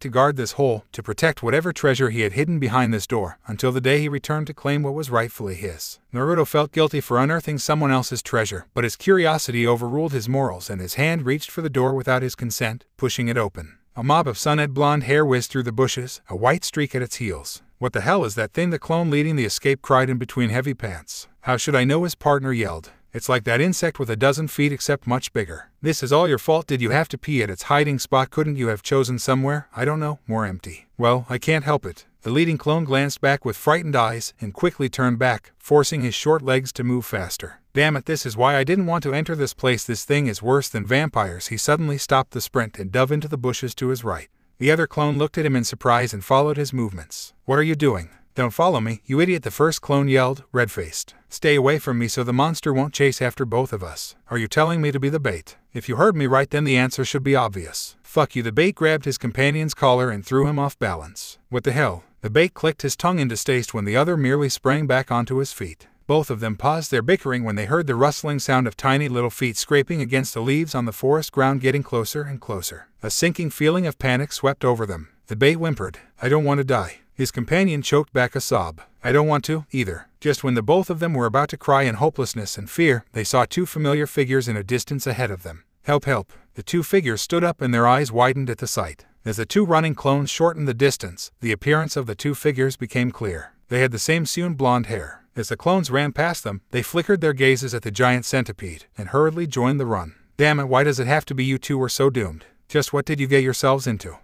to guard this hole, to protect whatever treasure he had hidden behind this door, until the day he returned to claim what was rightfully his. Naruto felt guilty for unearthing someone else's treasure, but his curiosity overruled his morals and his hand reached for the door without his consent, pushing it open. A mob of sun-ed blonde hair whizzed through the bushes, a white streak at its heels. What the hell is that thing? The clone leading the escape cried in between heavy pants. How should I know? His partner yelled. It's like that insect with a dozen feet except much bigger. This is all your fault. Did you have to pee at its hiding spot? Couldn't you have chosen somewhere, I don't know, more empty? Well, I can't help it. The leading clone glanced back with frightened eyes and quickly turned back, forcing his short legs to move faster. Damn it, this is why I didn't want to enter this place. This thing is worse than vampires. He suddenly stopped the sprint and dove into the bushes to his right. The other clone looked at him in surprise and followed his movements. What are you doing? Don't follow me, you idiot, the first clone yelled, red-faced. Stay away from me so the monster won't chase after both of us. Are you telling me to be the bait? If you heard me right, then the answer should be obvious. Fuck you. The bait grabbed his companion's collar and threw him off balance. What the hell? The bait clicked his tongue in distaste when the other merely sprang back onto his feet. Both of them paused their bickering when they heard the rustling sound of tiny little feet scraping against the leaves on the forest ground, getting closer and closer. A sinking feeling of panic swept over them. The bait whimpered, I don't want to die. His companion choked back a sob. I don't want to, either. Just when the both of them were about to cry in hopelessness and fear, they saw two familiar figures in a distance ahead of them. Help, help. The two figures stood up and their eyes widened at the sight. As the two running clones shortened the distance, the appearance of the two figures became clear. They had the same sewn blonde hair. As the clones ran past them, they flickered their gazes at the giant centipede and hurriedly joined the run. Damn it, why does it have to be you two? We're so doomed. Just what did you get yourselves into?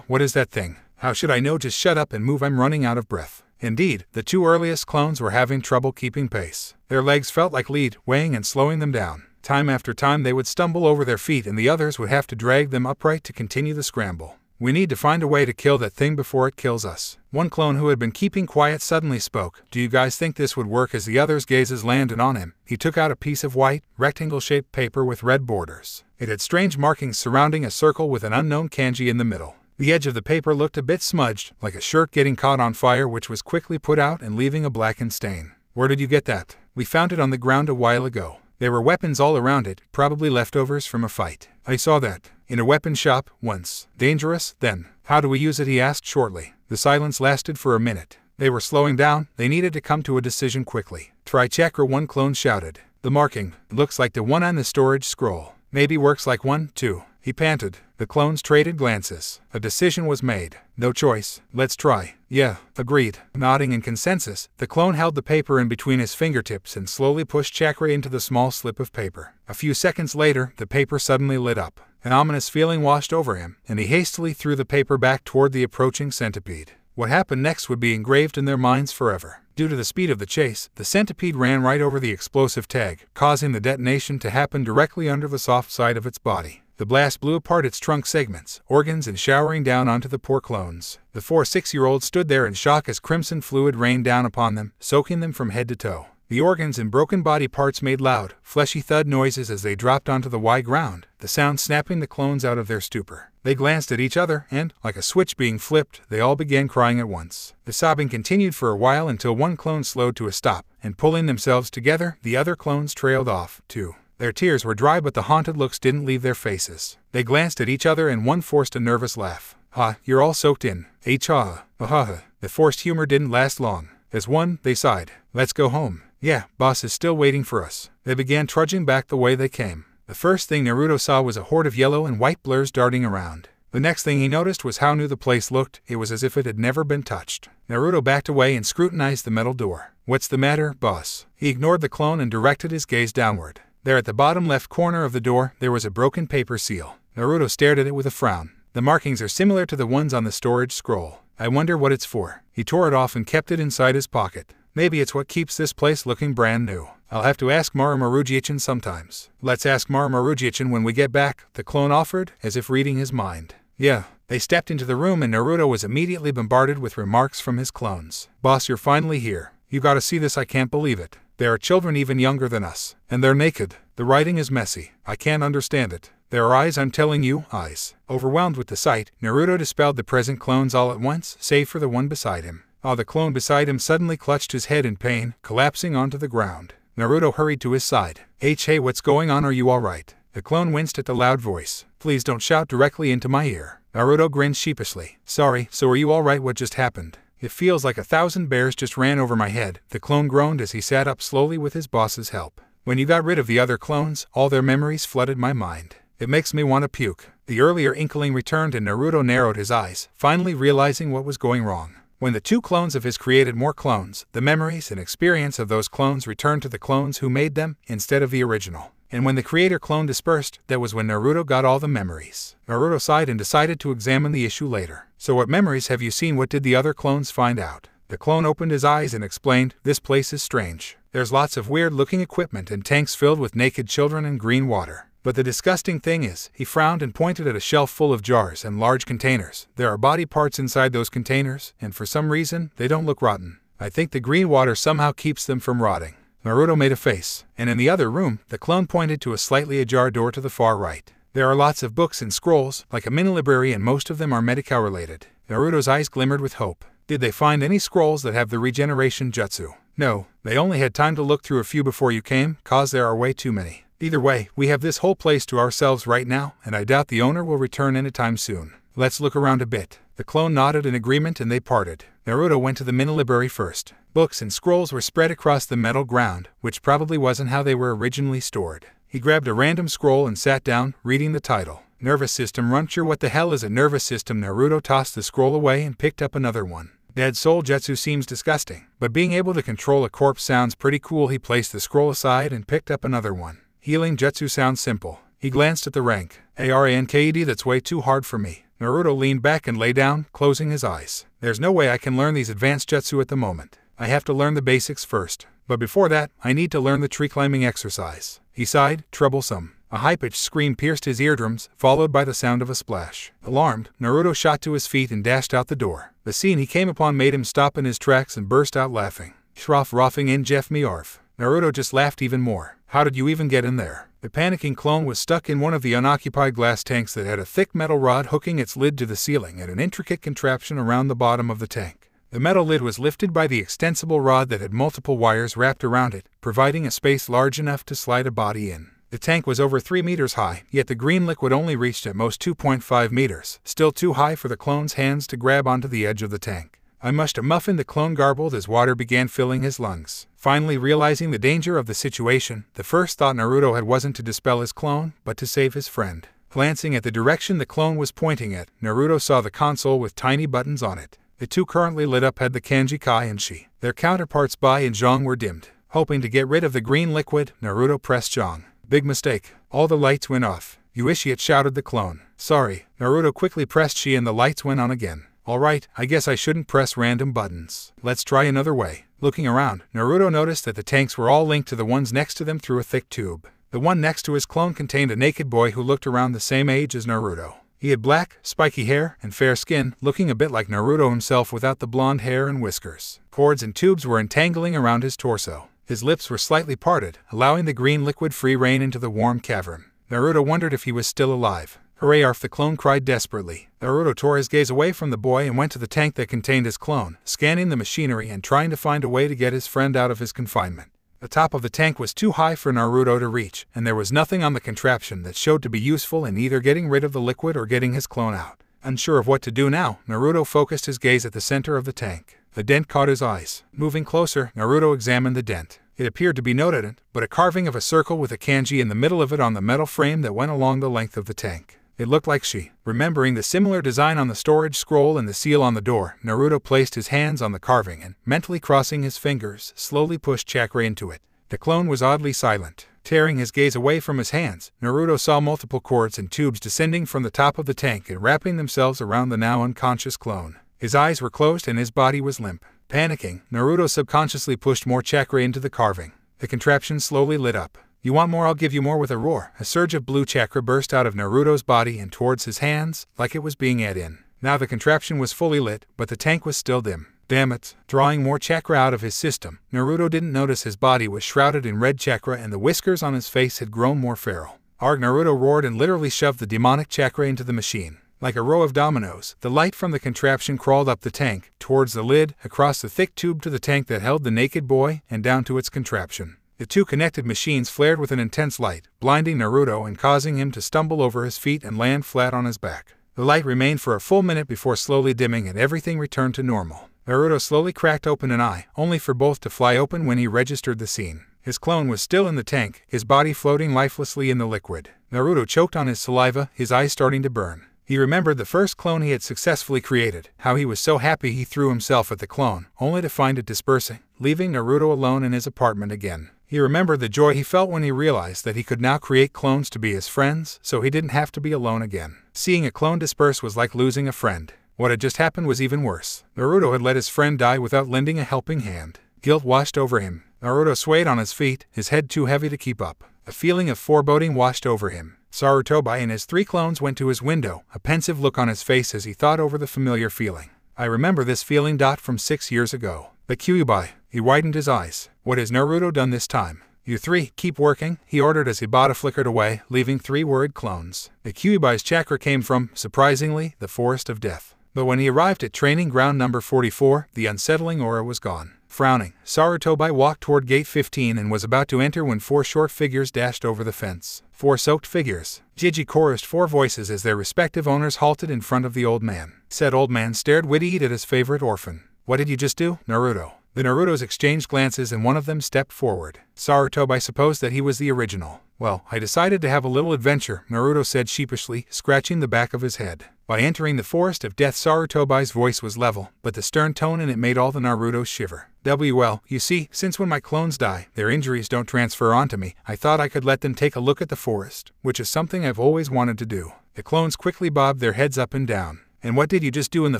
What is that thing? How should I know? Just shut up and move. I'm running out of breath. Indeed, the two earliest clones were having trouble keeping pace. Their legs felt like lead, weighing and slowing them down. Time after time they would stumble over their feet and the others would have to drag them upright to continue the scramble. We need to find a way to kill that thing before it kills us. One clone who had been keeping quiet suddenly spoke. Do you guys think this would work? As the others' gazes landed on him, he took out a piece of white, rectangle-shaped paper with red borders. It had strange markings surrounding a circle with an unknown kanji in the middle. The edge of the paper looked a bit smudged, like a shirt getting caught on fire, which was quickly put out and leaving a blackened stain. Where did you get that? We found it on the ground a while ago. There were weapons all around it, probably leftovers from a fight. I saw that. In a weapon shop, once. Dangerous, then. How do we use it? He asked shortly. The silence lasted for a minute. They were slowing down. They needed to come to a decision quickly. Try chakra, one clone shouted. The marking. Looks like the one on the storage scroll. Maybe works like one, too. He panted. The clones traded glances. A decision was made. No choice. Let's try. Yeah, agreed. Nodding in consensus, the clone held the paper in between his fingertips and slowly pushed chakra into the small slip of paper. A few seconds later, the paper suddenly lit up. An ominous feeling washed over him, and he hastily threw the paper back toward the approaching centipede. What happened next would be engraved in their minds forever. Due to the speed of the chase, the centipede ran right over the explosive tag, causing the detonation to happen directly under the soft side of its body. The blast blew apart its trunk segments, organs, and showering down onto the poor clones. The 4 6-year-olds stood there in shock as crimson fluid rained down upon them, soaking them from head to toe. The organs and broken body parts made loud, fleshy thud noises as they dropped onto the wide ground, the sound snapping the clones out of their stupor. They glanced at each other and, like a switch being flipped, they all began crying at once. The sobbing continued for a while until one clone slowed to a stop, and pulling themselves together, the other clones trailed off, too. Their tears were dry, but the haunted looks didn't leave their faces. They glanced at each other and one forced a nervous laugh. Ha, you're all soaked in. Ha. The forced humor didn't last long. As one, they sighed. Let's go home. Yeah, boss is still waiting for us. They began trudging back the way they came. The first thing Naruto saw was a horde of yellow and white blurs darting around. The next thing he noticed was how new the place looked. It was as if it had never been touched. Naruto backed away and scrutinized the metal door. "What's the matter, boss?" He ignored the clone and directed his gaze downward. There at the bottom left corner of the door, there was a broken paper seal. Naruto stared at it with a frown. The markings are similar to the ones on the storage scroll. I wonder what it's for. He tore it off and kept it inside his pocket. Maybe it's what keeps this place looking brand new. I'll have to ask Marumaruji-chan sometimes. Let's ask Marumaruji-chan when we get back, the clone offered, as if reading his mind. Yeah. They stepped into the room and Naruto was immediately bombarded with remarks from his clones. "Boss, you're finally here. You gotta see this, I can't believe it. There are children even younger than us. And they're naked. The writing is messy. I can't understand it. There are eyes, I'm telling you, eyes." Overwhelmed with the sight, Naruto dispelled the present clones all at once, save for the one beside him. The clone beside him suddenly clutched his head in pain, collapsing onto the ground. Naruto hurried to his side. Hey, what's going on? Are you alright? The clone winced at the loud voice. "Please don't shout directly into my ear." Naruto grinned sheepishly. "Sorry, so are you alright? What just happened?" "It feels like 1,000 bears just ran over my head," the clone groaned as he sat up slowly with his boss's help. "When you got rid of the other clones, all their memories flooded my mind. It makes me want to puke." The earlier inkling returned and Naruto narrowed his eyes, finally realizing what was going wrong. When the two clones of his created more clones, the memories and experience of those clones returned to the clones who made them, instead of the original. And when the creator clone dispersed, that was when Naruto got all the memories. Naruto sighed and decided to examine the issue later. "So what memories have you seen? What did the other clones find out?" The clone opened his eyes and explained, "This place is strange. There's lots of weird-looking equipment and tanks filled with naked children and green water. But the disgusting thing is," he frowned and pointed at a shelf full of jars and large containers. "There are body parts inside those containers, and for some reason, they don't look rotten. I think the green water somehow keeps them from rotting." Naruto made a face, and in the other room, the clone pointed to a slightly ajar door to the far right. "There are lots of books and scrolls, like a mini library, and most of them are medical related." Naruto's eyes glimmered with hope. "Did they find any scrolls that have the regeneration jutsu?" "No, they only had time to look through a few before you came, cause there are way too many. Either way, we have this whole place to ourselves right now, and I doubt the owner will return anytime soon. Let's look around a bit." The clone nodded in agreement and they parted. Naruto went to the mini library first. Books and scrolls were spread across the metal ground, which probably wasn't how they were originally stored. He grabbed a random scroll and sat down, reading the title. "Nervous system rupture." What the hell is a nervous system? Naruto tossed the scroll away and picked up another one. "Dead soul jutsu seems disgusting, but being able to control a corpse sounds pretty cool." He placed the scroll aside and picked up another one. "Healing jutsu sounds simple." He glanced at the rank. "ARANKED, that's way too hard for me." Naruto leaned back and lay down, closing his eyes. "There's no way I can learn these advanced jutsu at the moment. I have to learn the basics first. But before that, I need to learn the tree climbing exercise." He sighed, troublesome. A high-pitched scream pierced his eardrums, followed by the sound of a splash. Alarmed, Naruto shot to his feet and dashed out the door. The scene he came upon made him stop in his tracks and burst out laughing. "Shroff roffing in Jeff me arf." Naruto just laughed even more. "How did you even get in there?" The panicking clone was stuck in one of the unoccupied glass tanks that had a thick metal rod hooking its lid to the ceiling and an intricate contraption around the bottom of the tank. The metal lid was lifted by the extensible rod that had multiple wires wrapped around it, providing a space large enough to slide a body in. The tank was over 3 meters high, yet the green liquid only reached at most 2.5 meters, still too high for the clone's hands to grab onto the edge of the tank. "I must have muffin," the clone garbled as water began filling his lungs. Finally realizing the danger of the situation, the first thought Naruto had wasn't to dispel his clone, but to save his friend. Glancing at the direction the clone was pointing at, Naruto saw the console with tiny buttons on it. The two currently lit up had the kanji Kai and Shi. Their counterparts Bai and Zhong were dimmed. Hoping to get rid of the green liquid, Naruto pressed Zhong. "Big mistake. All the lights went off." "You idiot," shouted the clone. "Sorry." Naruto quickly pressed Shi and the lights went on again. "Alright, I guess I shouldn't press random buttons. Let's try another way." Looking around, Naruto noticed that the tanks were all linked to the ones next to them through a thick tube. The one next to his clone contained a naked boy who looked around the same age as Naruto. He had black, spiky hair and fair skin, looking a bit like Naruto himself without the blonde hair and whiskers. Cords and tubes were entangling around his torso. His lips were slightly parted, allowing the green liquid free rein into the warm cavern. Naruto wondered if he was still alive. "Hooray, Arf," the clone cried desperately. Naruto tore his gaze away from the boy and went to the tank that contained his clone, scanning the machinery and trying to find a way to get his friend out of his confinement. The top of the tank was too high for Naruto to reach, and there was nothing on the contraption that showed to be useful in either getting rid of the liquid or getting his clone out. Unsure of what to do now, Naruto focused his gaze at the center of the tank. The dent caught his eyes. Moving closer, Naruto examined the dent. It appeared to be no dent, but a carving of a circle with a kanji in the middle of it on the metal frame that went along the length of the tank. It looked like she. Remembering the similar design on the storage scroll and the seal on the door, Naruto placed his hands on the carving and, mentally crossing his fingers, slowly pushed chakra into it. The clone was oddly silent. Tearing his gaze away from his hands, Naruto saw multiple cords and tubes descending from the top of the tank and wrapping themselves around the now unconscious clone. His eyes were closed and his body was limp. Panicking, Naruto subconsciously pushed more chakra into the carving. The contraption slowly lit up. "You want more? I'll give you more." With a roar, a surge of blue chakra burst out of Naruto's body and towards his hands, like it was being added in. Now the contraption was fully lit, but the tank was still dim. Damn it! Drawing more chakra out of his system, Naruto didn't notice his body was shrouded in red chakra and the whiskers on his face had grown more feral. Arg! Naruto roared and literally shoved the demonic chakra into the machine. Like a row of dominoes, the light from the contraption crawled up the tank, towards the lid, across the thick tube to the tank that held the naked boy, and down to its contraption. The two connected machines flared with an intense light, blinding Naruto and causing him to stumble over his feet and land flat on his back. The light remained for a full minute before slowly dimming and everything returned to normal. Naruto slowly cracked open an eye, only for both to fly open when he registered the scene. His clone was still in the tank, his body floating lifelessly in the liquid. Naruto choked on his saliva, his eyes starting to burn. He remembered the first clone he had successfully created, how he was so happy he threw himself at the clone, only to find it dispersing, leaving Naruto alone in his apartment again. He remembered the joy he felt when he realized that he could now create clones to be his friends, so he didn't have to be alone again. Seeing a clone disperse was like losing a friend. What had just happened was even worse. Naruto had let his friend die without lending a helping hand. Guilt washed over him. Naruto swayed on his feet, his head too heavy to keep up. A feeling of foreboding washed over him. Sarutobi and his 3 clones went to his window, a pensive look on his face as he thought over the familiar feeling. "I remember this feeling. From 6 years ago. But Kyuubi," he widened his eyes. "What has Naruto done this time?" "You 3, keep working," he ordered as Hibata flickered away, leaving 3 worried clones. The Kyuubi's chakra came from, surprisingly, the Forest of Death. But when he arrived at training ground number 44, the unsettling aura was gone. Frowning, Sarutobi walked toward gate 15 and was about to enter when 4 short figures dashed over the fence. 4 soaked figures. Jiji chorused 4 voices as their respective owners halted in front of the old man. Said old man stared wide-eyed at his favorite orphan. "What did you just do, Naruto?" The Narutos exchanged glances and one of them stepped forward. Sarutobi supposed that he was the original. "Well, I decided to have a little adventure," Naruto said sheepishly, scratching the back of his head. By entering the Forest of Death, Sarutobi's voice was level, but the stern tone in it made all the Narutos shiver. "Well, you see, since when my clones die, their injuries don't transfer onto me, I thought I could let them take a look at the forest, which is something I've always wanted to do." The clones quickly bobbed their heads up and down. "And what did you just do in the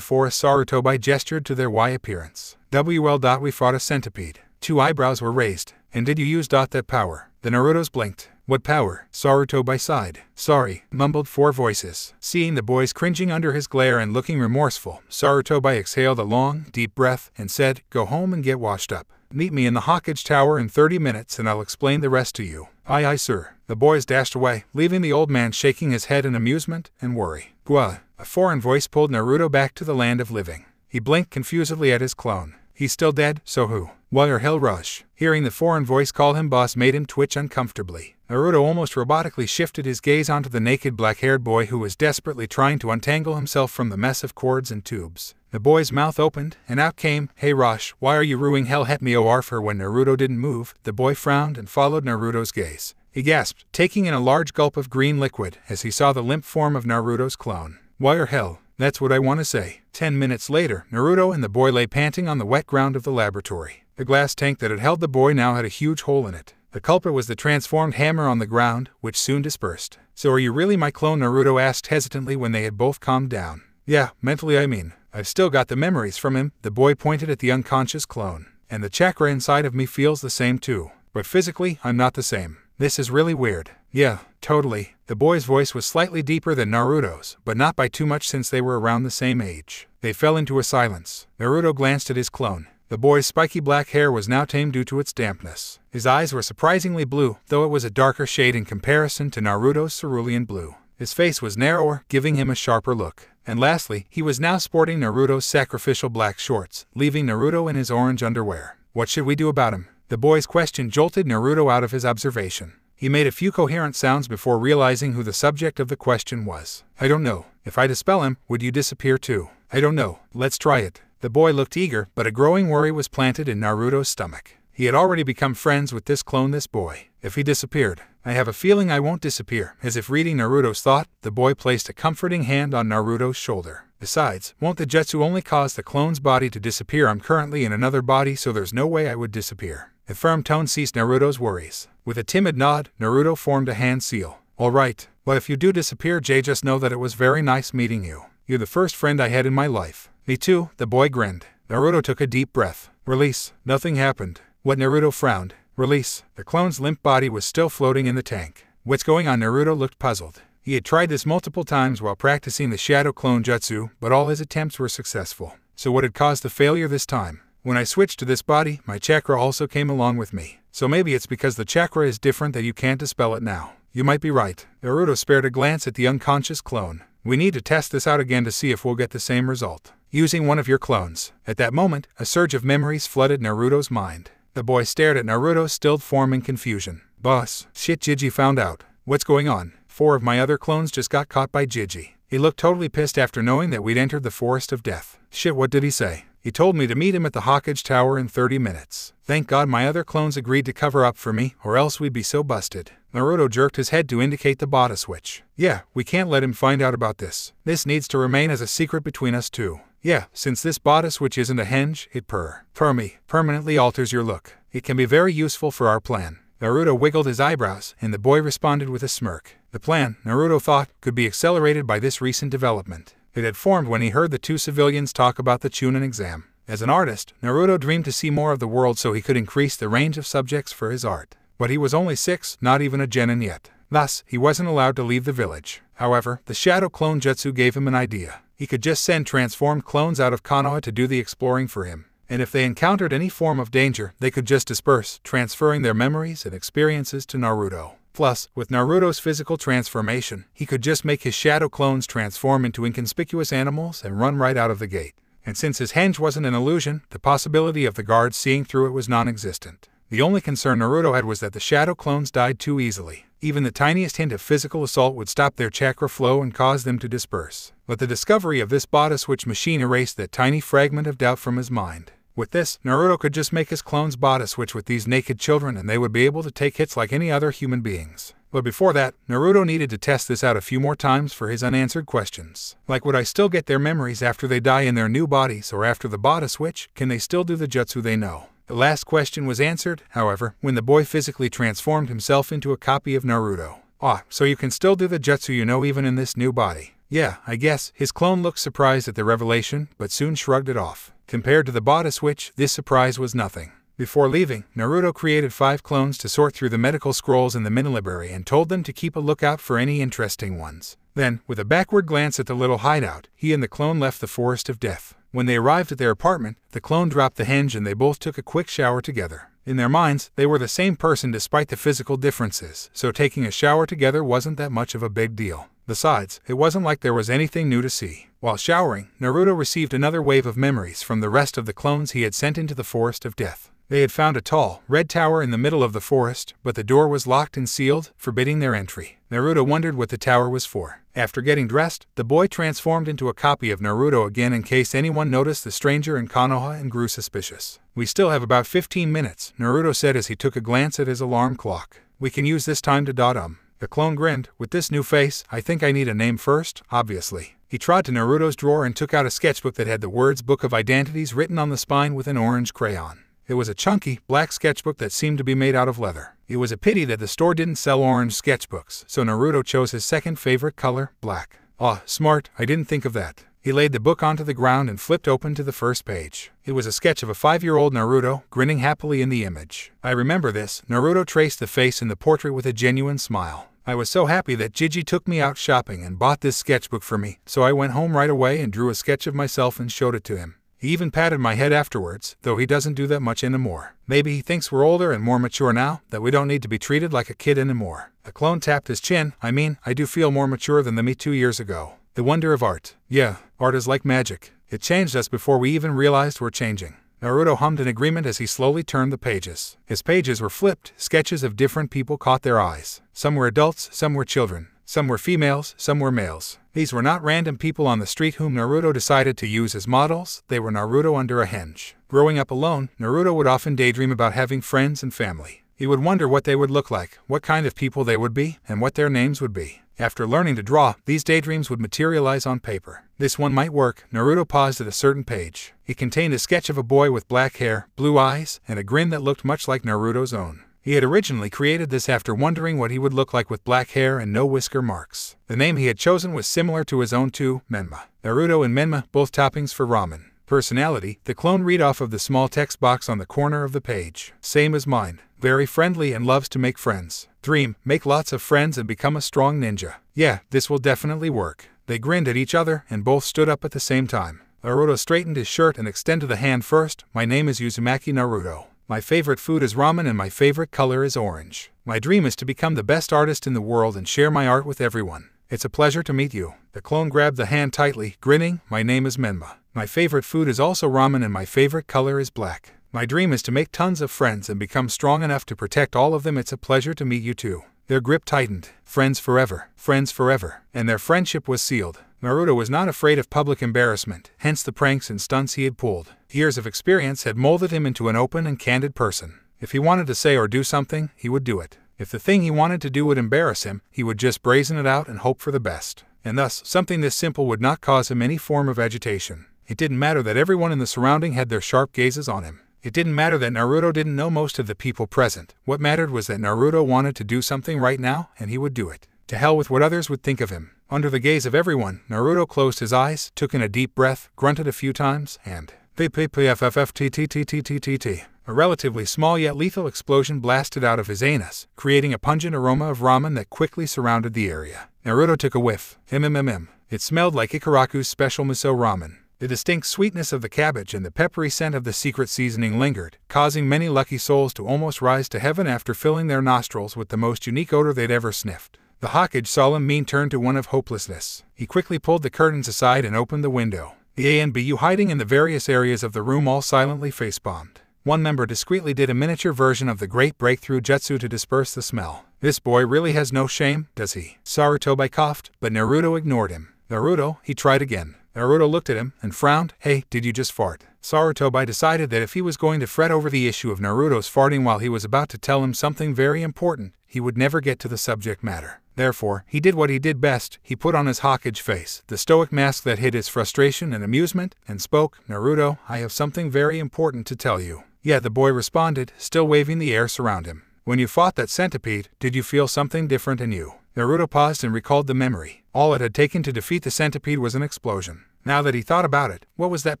forest?" Sarutobi gestured to their Y appearance. "We fought a centipede." 2 eyebrows were raised. "And did you use that power?" The Narutos blinked. "What power?" Sarutobi sighed. "Sorry," mumbled 4 voices. Seeing the boys cringing under his glare and looking remorseful, Sarutobi exhaled a long, deep breath and said, "Go home and get washed up. Meet me in the Hokage Tower in 30 minutes and I'll explain the rest to you." "Aye, aye, sir." The boys dashed away, leaving the old man shaking his head in amusement and worry. "Gwa." A foreign voice pulled Naruto back to the land of living. He blinked confusedly at his clone. "He's still dead, so who?" "Wire Hell Rush." Hearing the foreign voice call him boss made him twitch uncomfortably. Naruto almost robotically shifted his gaze onto the naked black-haired boy who was desperately trying to untangle himself from the mess of cords and tubes. The boy's mouth opened, and out came, "Hey Rosh, why are you ruining hell? Het me orfer." When Naruto didn't move, the boy frowned and followed Naruto's gaze. He gasped, taking in a large gulp of green liquid as he saw the limp form of Naruto's clone. "Wire hell, that's what I want to say." 10 minutes later, Naruto and the boy lay panting on the wet ground of the laboratory. The glass tank that had held the boy now had a huge hole in it. The culprit was the transformed hammer on the ground, which soon dispersed. "So are you really my clone?" Naruto asked hesitantly when they had both calmed down. "Yeah, mentally I mean. I've still got the memories from him." The boy pointed at the unconscious clone. "And the chakra inside of me feels the same too. But physically, I'm not the same. This is really weird." "Yeah, totally." The boy's voice was slightly deeper than Naruto's, but not by too much since they were around the same age. They fell into a silence. Naruto glanced at his clone. The boy's spiky black hair was now tame due to its dampness. His eyes were surprisingly blue, though it was a darker shade in comparison to Naruto's cerulean blue. His face was narrower, giving him a sharper look. And lastly, he was now sporting Naruto's sacrificial black shorts, leaving Naruto in his orange underwear. "What should we do about him?" The boy's question jolted Naruto out of his observation. He made a few coherent sounds before realizing who the subject of the question was. "I don't know. If I dispel him, would you disappear too?" "I don't know. Let's try it." The boy looked eager, but a growing worry was planted in Naruto's stomach. He had already become friends with this clone, this boy. If he disappeared, I have a feeling I won't disappear." As if reading Naruto's thought, the boy placed a comforting hand on Naruto's shoulder. "Besides, won't the jutsu only cause the clone's body to disappear? I'm currently in another body, so there's no way I would disappear." A firm tone ceased Naruto's worries. With a timid nod, Naruto formed a hand seal. "All right, but if you do disappear, Jay, just know that it was very nice meeting you. You're the first friend I had in my life." "Me too," the boy grinned. Naruto took a deep breath. "Release." Nothing happened. What? Naruto frowned. "Release." The clone's limp body was still floating in the tank. "What's going on?" Naruto looked puzzled. He had tried this multiple times while practicing the shadow clone jutsu, but all his attempts were successful. So what had caused the failure this time? "When I switched to this body, my chakra also came along with me. So maybe it's because the chakra is different that you can't dispel it now." "You might be right." Naruto spared a glance at the unconscious clone. "We need to test this out again to see if we'll get the same result. Using one of your clones." At that moment, a surge of memories flooded Naruto's mind. The boy stared at Naruto's stilled form in confusion. "Boss, shit, Jiji found out." "What's going on?" "4 of my other clones just got caught by Jiji. He looked totally pissed after knowing that we'd entered the Forest of Death." "Shit, what did he say?" "He told me to meet him at the Hawkage Tower in 30 minutes. Thank God my other clones agreed to cover up for me, or else we'd be so busted." Naruto jerked his head to indicate the body switch. "Yeah, we can't let him find out about this. This needs to remain as a secret between us two." "Yeah, since this body switch isn't a henge, it permanently alters your look. It can be very useful for our plan." Naruto wiggled his eyebrows, and the boy responded with a smirk. The plan, Naruto thought, could be accelerated by this recent development. It had formed when he heard the two civilians talk about the Chunin exam. As an artist, Naruto dreamed to see more of the world so he could increase the range of subjects for his art. But he was only 6, not even a genin yet. Thus, he wasn't allowed to leave the village. However, the shadow clone jutsu gave him an idea. He could just send transformed clones out of Konoha to do the exploring for him. And if they encountered any form of danger, they could just disperse, transferring their memories and experiences to Naruto. Plus, with Naruto's physical transformation, he could just make his shadow clones transform into inconspicuous animals and run right out of the gate. And since his henge wasn't an illusion, the possibility of the guards seeing through it was non-existent. The only concern Naruto had was that the shadow clones died too easily. Even the tiniest hint of physical assault would stop their chakra flow and cause them to disperse. But the discovery of this body switch machine erased that tiny fragment of doubt from his mind. With this, Naruto could just make his clones body switch with these naked children and they would be able to take hits like any other human beings. But before that, Naruto needed to test this out a few more times for his unanswered questions. Like, would I still get their memories after they die in their new bodies, or after the body switch, can they still do the jutsu they know? The last question was answered, however, when the boy physically transformed himself into a copy of Naruto. "Ah, so you can still do the jutsu you know even in this new body?" "Yeah, I guess." His clone looked surprised at the revelation, but soon shrugged it off. Compared to the body switch, this surprise was nothing. Before leaving, Naruto created 5 clones to sort through the medical scrolls in the mini library and told them to keep a lookout for any interesting ones. Then, with a backward glance at the little hideout, he and the clone left the Forest of Death. When they arrived at their apartment, the clone dropped the henge and they both took a quick shower together. In their minds, they were the same person despite the physical differences, so taking a shower together wasn't that much of a big deal. Besides, it wasn't like there was anything new to see. While showering, Naruto received another wave of memories from the rest of the clones he had sent into the Forest of Death. They had found a tall, red tower in the middle of the forest, but the door was locked and sealed, forbidding their entry. Naruto wondered what the tower was for. After getting dressed, the boy transformed into a copy of Naruto again in case anyone noticed the stranger in Konoha and grew suspicious. "We still have about 15 minutes, Naruto said as he took a glance at his alarm clock. "We can use this time to dot. The clone grinned. "With this new face, I think I need a name first, obviously." He trod to Naruto's drawer and took out a sketchbook that had the words Book of Identities written on the spine with an orange crayon. It was a chunky, black sketchbook that seemed to be made out of leather. It was a pity that the store didn't sell orange sketchbooks, so Naruto chose his second favorite color, black. "Ah, smart, I didn't think of that." He laid the book onto the ground and flipped open to the first page. It was a sketch of a 5-year-old Naruto, grinning happily in the image. "I remember this." Naruto traced the face in the portrait with a genuine smile. "I was so happy that Jiji took me out shopping and bought this sketchbook for me, so I went home right away and drew a sketch of myself and showed it to him. He even patted my head afterwards, though he doesn't do that much anymore. Maybe he thinks we're older and more mature now, that we don't need to be treated like a kid anymore." The clone tapped his chin. I do feel more mature than the me 2 years ago." The wonder of art. "Yeah, art is like magic. It changed us before we even realized we're changing." Naruto hummed in agreement as he slowly turned the pages. His pages were flipped, sketches of different people caught their eyes. Some were adults, some were children. Some were females, some were males. These were not random people on the street whom Naruto decided to use as models, they were Naruto under a henge. Growing up alone, Naruto would often daydream about having friends and family. He would wonder what they would look like, what kind of people they would be, and what their names would be. After learning to draw, these daydreams would materialize on paper. This one might work. Naruto paused at a certain page. It contained a sketch of a boy with black hair, blue eyes, and a grin that looked much like Naruto's own. He had originally created this after wondering what he would look like with black hair and no whisker marks. The name he had chosen was similar to his own too, Menma. Naruto and Menma, both toppings for ramen. Personality, the clone read off of the small text box on the corner of the page. Same as mine. Very friendly and loves to make friends. Dream, make lots of friends and become a strong ninja. Yeah, this will definitely work. They grinned at each other and both stood up at the same time. Naruto straightened his shirt and extended the hand first. My name is Uzumaki Naruto. My favorite food is ramen and my favorite color is orange. My dream is to become the best artist in the world and share my art with everyone. It's a pleasure to meet you. The clone grabbed the hand tightly, grinning. My name is Menma. My favorite food is also ramen and my favorite color is black. My dream is to make tons of friends and become strong enough to protect all of them. It's a pleasure to meet you too. Their grip tightened. Friends forever. Friends forever. And their friendship was sealed. Naruto was not afraid of public embarrassment, hence the pranks and stunts he had pulled. Years of experience had molded him into an open and candid person. If he wanted to say or do something, he would do it. If the thing he wanted to do would embarrass him, he would just brazen it out and hope for the best. And thus, something this simple would not cause him any form of agitation. It didn't matter that everyone in the surrounding had their sharp gazes on him. It didn't matter that Naruto didn't know most of the people present. What mattered was that Naruto wanted to do something right now, and he would do it. To hell with what others would think of him. Under the gaze of everyone, Naruto closed his eyes, took in a deep breath, grunted a few times, and PPPFFFTTTTTT. A relatively small yet lethal explosion blasted out of his anus, creating a pungent aroma of ramen that quickly surrounded the area. Naruto took a whiff. It smelled like Ikaraku's special miso ramen. The distinct sweetness of the cabbage and the peppery scent of the secret seasoning lingered, causing many lucky souls to almost rise to heaven after filling their nostrils with the most unique odor they'd ever sniffed. The Hokage solemn mien turned to one of hopelessness. He quickly pulled the curtains aside and opened the window. The ANBU hiding in the various areas of the room all silently facepalmed. One member discreetly did a miniature version of the great breakthrough jutsu to disperse the smell. This boy really has no shame, does he? Sarutobi coughed, but Naruto ignored him. Naruto, he tried again. Naruto looked at him and frowned. Hey, did you just fart? Sarutobi decided that if he was going to fret over the issue of Naruto's farting while he was about to tell him something very important, he would never get to the subject matter. Therefore, he did what he did best. He put on his Hokage face, the stoic mask that hid his frustration and amusement, and spoke. Naruto, I have something very important to tell you. Yeah, the boy responded, still waving the air around him. When you fought that centipede, did you feel something different in you? Naruto paused and recalled the memory. All it had taken to defeat the centipede was an explosion. Now that he thought about it, what was that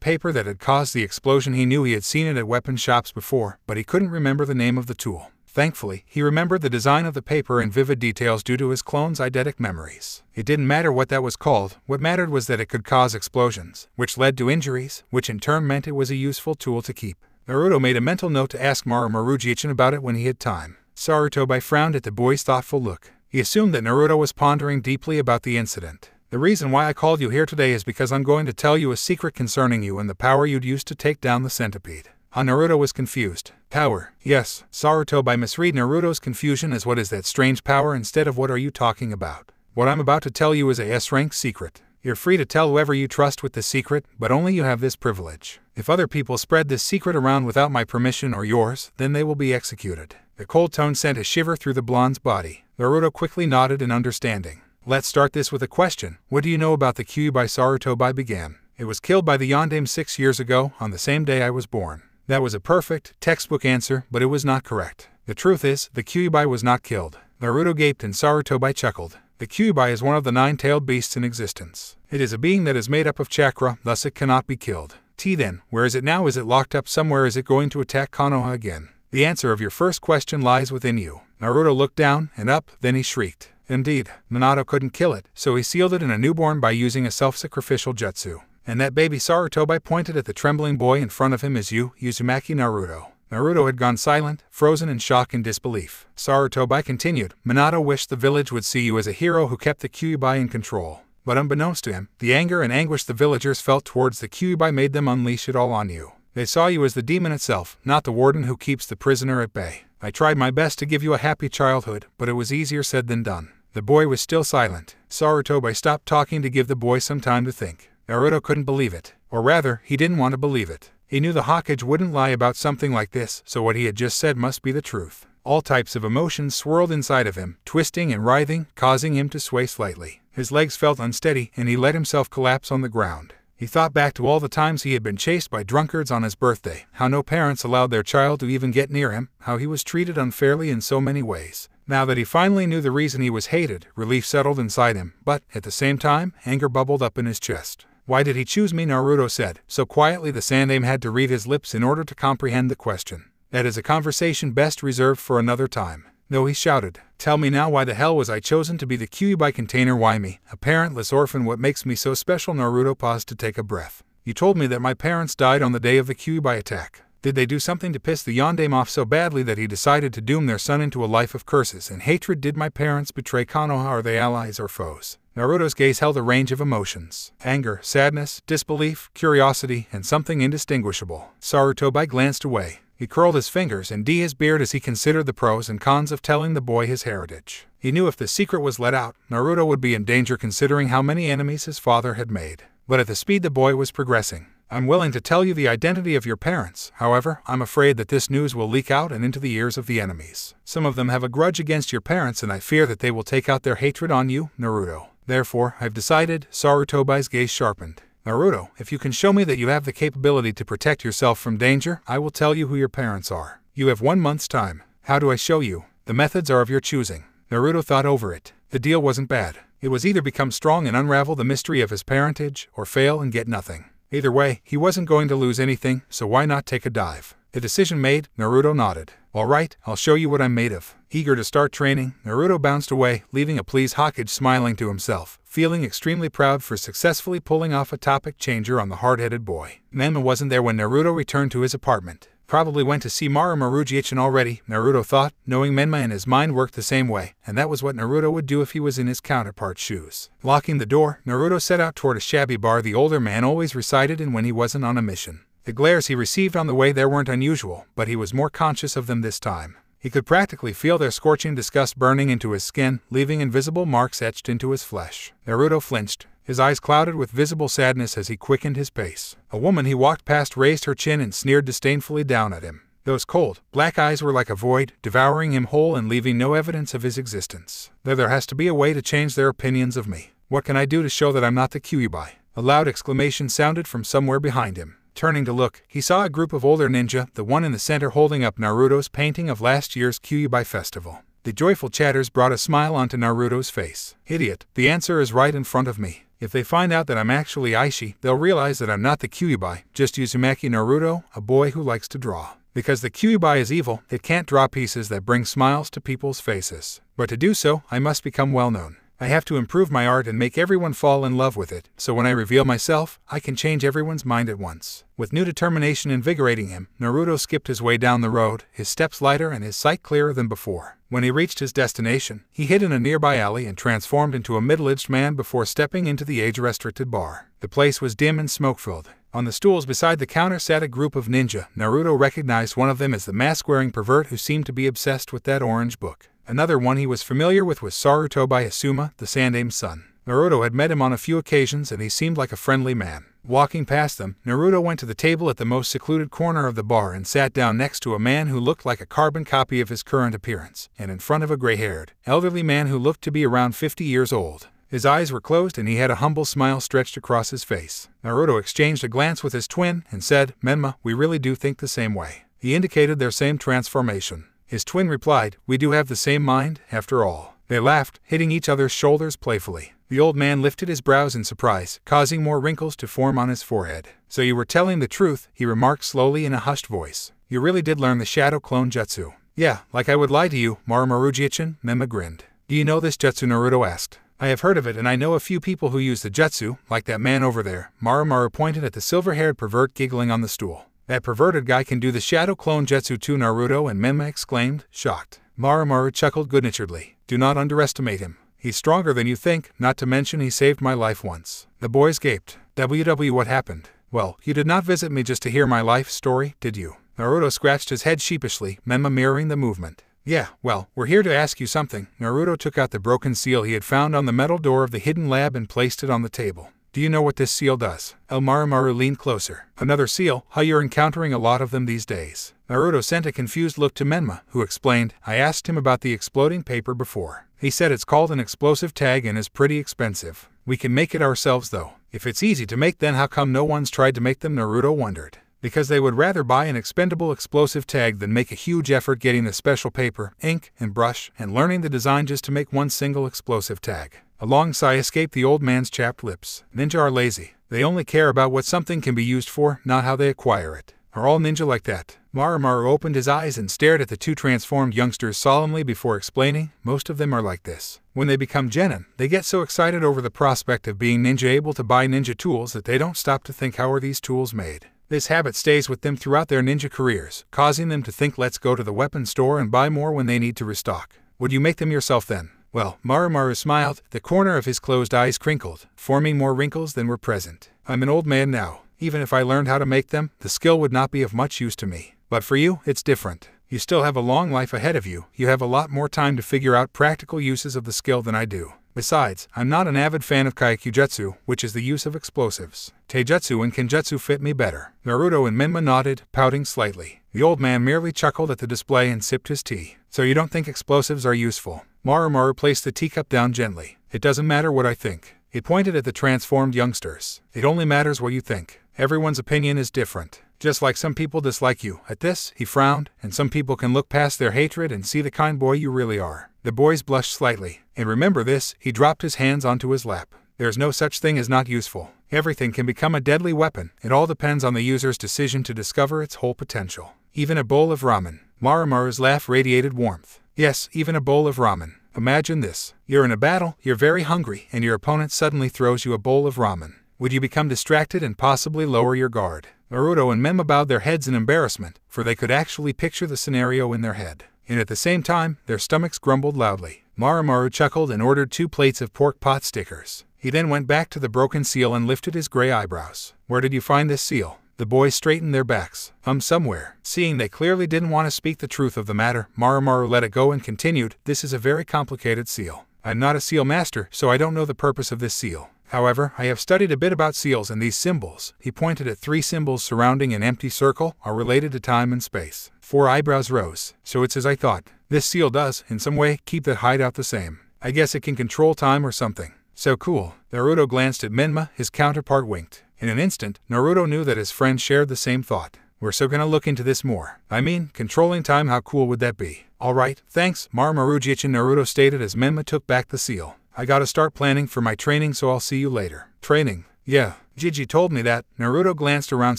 paper that had caused the explosion? He knew he had seen it at weapon shops before, but he couldn't remember the name of the tool. Thankfully, he remembered the design of the paper in vivid details due to his clone's eidetic memories. It didn't matter what that was called. What mattered was that it could cause explosions, which led to injuries, which in turn meant it was a useful tool to keep. Naruto made a mental note to ask Maruji-chan about it when he had time. Sarutobi frowned at the boy's thoughtful look. He assumed that Naruto was pondering deeply about the incident. The reason why I called you here today is because I'm going to tell you a secret concerning you and the power you'd use to take down the centipede. Naruto was confused. Power. Yes, Sarutobi misread Naruto's confusion as what is that strange power instead of what are you talking about. What I'm about to tell you is a S-rank secret. You're free to tell whoever you trust with the secret, but only you have this privilege. If other people spread this secret around without my permission or yours, then they will be executed. The cold tone sent a shiver through the blonde's body. Naruto quickly nodded in understanding. Let's start this with a question. What do you know about the Kyuubi? Sarutobi began. It was killed by the Yondaime 6 years ago, on the same day I was born. That was a perfect, textbook answer, but it was not correct. The truth is, the Kyuubi was not killed. Naruto gaped and Sarutobi chuckled. The Kyuubi is one of the 9-tailed beasts in existence. It is a being that is made up of chakra, thus it cannot be killed. Then, where is it now? Is it locked up somewhere? Is it going to attack Konoha again? The answer of your first question lies within you. Naruto looked down and up, then he shrieked. Indeed, Minato couldn't kill it, so he sealed it in a newborn by using a self-sacrificial jutsu. And that baby? Sarutobi pointed at the trembling boy in front of him as Uzumaki Naruto. Naruto had gone silent, frozen in shock and disbelief. Sarutobi continued, Minato wished the village would see you as a hero who kept the Kyuubi in control. But unbeknownst to him, the anger and anguish the villagers felt towards the Kyuubi made them unleash it all on you. They saw you as the demon itself, not the warden who keeps the prisoner at bay. I tried my best to give you a happy childhood, but it was easier said than done. The boy was still silent. Sarutobi stopped talking to give the boy some time to think. Naruto couldn't believe it. Or rather, he didn't want to believe it. He knew the Hokage wouldn't lie about something like this, so what he had just said must be the truth. All types of emotions swirled inside of him, twisting and writhing, causing him to sway slightly. His legs felt unsteady, and he let himself collapse on the ground. He thought back to all the times he had been chased by drunkards on his birthday, how no parents allowed their child to even get near him, how he was treated unfairly in so many ways. Now that he finally knew the reason he was hated, relief settled inside him, but, at the same time, anger bubbled up in his chest. "Why did he choose me?" Naruto said, so quietly the Sandaime had to read his lips in order to comprehend the question. That is a conversation best reserved for another time. No, he shouted. "Tell me now, why the hell was I chosen to be the Kyuubi container? Why me, a parentless orphan? What makes me so special?" Naruto paused to take a breath. "You told me that my parents died on the day of the Kyuubi attack. Did they do something to piss the Yondaime off so badly that he decided to doom their son into a life of curses and hatred? Did my parents betray Konoha? Are they allies or foes?" Naruto's gaze held a range of emotions. Anger, sadness, disbelief, curiosity, and something indistinguishable. Sarutobi glanced away. He curled his fingers and his beard as he considered the pros and cons of telling the boy his heritage. He knew if the secret was let out, Naruto would be in danger considering how many enemies his father had made. But at the speed the boy was progressing, "I'm willing to tell you the identity of your parents. However, I'm afraid that this news will leak out and into the ears of the enemies. Some of them have a grudge against your parents, and I fear that they will take out their hatred on you, Naruto. Therefore, I've decided." Sarutobi's gaze sharpened. "Naruto, if you can show me that you have the capability to protect yourself from danger, I will tell you who your parents are. You have 1 month's time. How do I show you? The methods are of your choosing." Naruto thought over it. The deal wasn't bad. It was either become strong and unravel the mystery of his parentage, or fail and get nothing. Either way, he wasn't going to lose anything, so why not take a dive? The decision made, Naruto nodded. "All right, I'll show you what I'm made of." Eager to start training, Naruto bounced away, leaving a pleased Hokage smiling to himself, feeling extremely proud for successfully pulling off a topic changer on the hard-headed boy. Menma wasn't there when Naruto returned to his apartment. Probably went to see Orochimaru already, Naruto thought, knowing Menma and his mind worked the same way, and that was what Naruto would do if he was in his counterpart's shoes. Locking the door, Naruto set out toward a shabby bar the older man always resided in when he wasn't on a mission. The glares he received on the way there weren't unusual, but he was more conscious of them this time. He could practically feel their scorching disgust burning into his skin, leaving invisible marks etched into his flesh. Naruto flinched, his eyes clouded with visible sadness as he quickened his pace. A woman he walked past raised her chin and sneered disdainfully down at him. Those cold, black eyes were like a void, devouring him whole and leaving no evidence of his existence. There has to be a way to change their opinions of me. What can I do to show that I'm not the Kyuubi? A loud exclamation sounded from somewhere behind him. Turning to look, he saw a group of older ninja, the one in the center holding up Naruto's painting of last year's Kyuubi festival. The joyful chatters brought a smile onto Naruto's face. "Idiot, the answer is right in front of me. If they find out that I'm actually Aishi, they'll realize that I'm not the Kyuubi, just Uzumaki Naruto, a boy who likes to draw. Because the Kyuubi is evil, it can't draw pieces that bring smiles to people's faces. But to do so, I must become well known. I have to improve my art and make everyone fall in love with it, so when I reveal myself, I can change everyone's mind at once." With new determination invigorating him, Naruto skipped his way down the road, his steps lighter and his sight clearer than before. When he reached his destination, he hid in a nearby alley and transformed into a middle-aged man before stepping into the age-restricted bar. The place was dim and smoke-filled. On the stools beside the counter sat a group of ninja. Naruto recognized one of them as the mask-wearing pervert who seemed to be obsessed with that orange book. Another one he was familiar with was Sarutobi Asuma, the Sandaime's son. Naruto had met him on a few occasions and he seemed like a friendly man. Walking past them, Naruto went to the table at the most secluded corner of the bar and sat down next to a man who looked like a carbon copy of his current appearance, and in front of a gray-haired, elderly man who looked to be around 50 years old. His eyes were closed and he had a humble smile stretched across his face. Naruto exchanged a glance with his twin and said, "Menma, we really do think the same way." He indicated their same transformation. His twin replied, "We do have the same mind, after all." They laughed, hitting each other's shoulders playfully. The old man lifted his brows in surprise, causing more wrinkles to form on his forehead. "So you were telling the truth," he remarked slowly in a hushed voice. "You really did learn the shadow clone jutsu." "Yeah, like I would lie to you, Orochimaru," Menma grinned. "Do you know this jutsu?" Naruto asked. "I have heard of it and I know a few people who use the jutsu, like that man over there." Orochimaru pointed at the silver-haired pervert giggling on the stool. "That perverted guy can do the shadow clone jutsu too," Naruto and Menma exclaimed, shocked. Orochimaru chuckled good-naturedly. "Do not underestimate him. He's stronger than you think, not to mention he saved my life once." The boys gaped. What happened?" "Well, you did not visit me just to hear my life story, did you?" Naruto scratched his head sheepishly, Menma mirroring the movement. "Yeah, well, we're here to ask you something." Naruto took out the broken seal he had found on the metal door of the hidden lab and placed it on the table. Do you know what this seal does? Marumaru leaned closer. Another seal? How you're encountering a lot of them these days. Naruto sent a confused look to Menma, who explained, I asked him about the exploding paper before. He said it's called an explosive tag and is pretty expensive. We can make it ourselves though. If it's easy to make, then how come no one's tried to make them? Naruto wondered. Because they would rather buy an expendable explosive tag than make a huge effort getting the special paper, ink, and brush, and learning the design just to make one single explosive tag. A long sigh escaped the old man's chapped lips. Ninja are lazy. They only care about what something can be used for, not how they acquire it. Are all ninja like that? Marumaru opened his eyes and stared at the two transformed youngsters solemnly before explaining, most of them are like this. When they become genin, they get so excited over the prospect of being ninja able to buy ninja tools that they don't stop to think how are these tools made. This habit stays with them throughout their ninja careers, causing them to think let's go to the weapon store and buy more when they need to restock. Would you make them yourself then? Well, Marumaru smiled, the corner of his closed eyes crinkled, forming more wrinkles than were present. I'm an old man now. Even if I learned how to make them, the skill would not be of much use to me. But for you, it's different. You still have a long life ahead of you. You have a lot more time to figure out practical uses of the skill than I do. Besides, I'm not an avid fan of Kaikujutsu, which is the use of explosives. Taijutsu and Kenjutsu fit me better. Naruto and Menma nodded, pouting slightly. The old man merely chuckled at the display and sipped his tea. So you don't think explosives are useful? Marumaru placed the teacup down gently. It doesn't matter what I think. He pointed at the transformed youngsters. It only matters what you think. Everyone's opinion is different. Just like some people dislike you. At this, he frowned, and some people can look past their hatred and see the kind boy you really are. The boys blushed slightly. And remember this, he dropped his hands onto his lap. There's no such thing as not useful. Everything can become a deadly weapon. It all depends on the user's decision to discover its whole potential. Even a bowl of ramen. Marumaru's laugh radiated warmth. Yes, even a bowl of ramen. Imagine this. You're in a battle, you're very hungry, and your opponent suddenly throws you a bowl of ramen. Would you become distracted and possibly lower your guard? Naruto and Menma bowed their heads in embarrassment, for they could actually picture the scenario in their head. And at the same time, their stomachs grumbled loudly. Marumaru chuckled and ordered 2 plates of pork pot stickers. He then went back to the broken seal and lifted his gray eyebrows. Where did you find this seal? The boys straightened their backs. Somewhere. Seeing they clearly didn't want to speak the truth of the matter, Marumaru let it go and continued, this is a very complicated seal. I'm not a seal master, so I don't know the purpose of this seal. However, I have studied a bit about seals, and these symbols, he pointed at 3 symbols surrounding an empty circle, are related to time and space. 4 eyebrows rose. So it's as I thought. This seal does, in some way, keep that hideout the same. I guess it can control time or something. So cool. Naruto glanced at Menma, his counterpart winked. In an instant, Naruto knew that his friend shared the same thought. We're so gonna look into this more. I mean, controlling time, how cool would that be? Alright, thanks, Marumaru-jichin, Naruto stated as Menma took back the seal. I gotta start planning for my training, so I'll see you later. Training? Yeah, Jiji told me that. Naruto glanced around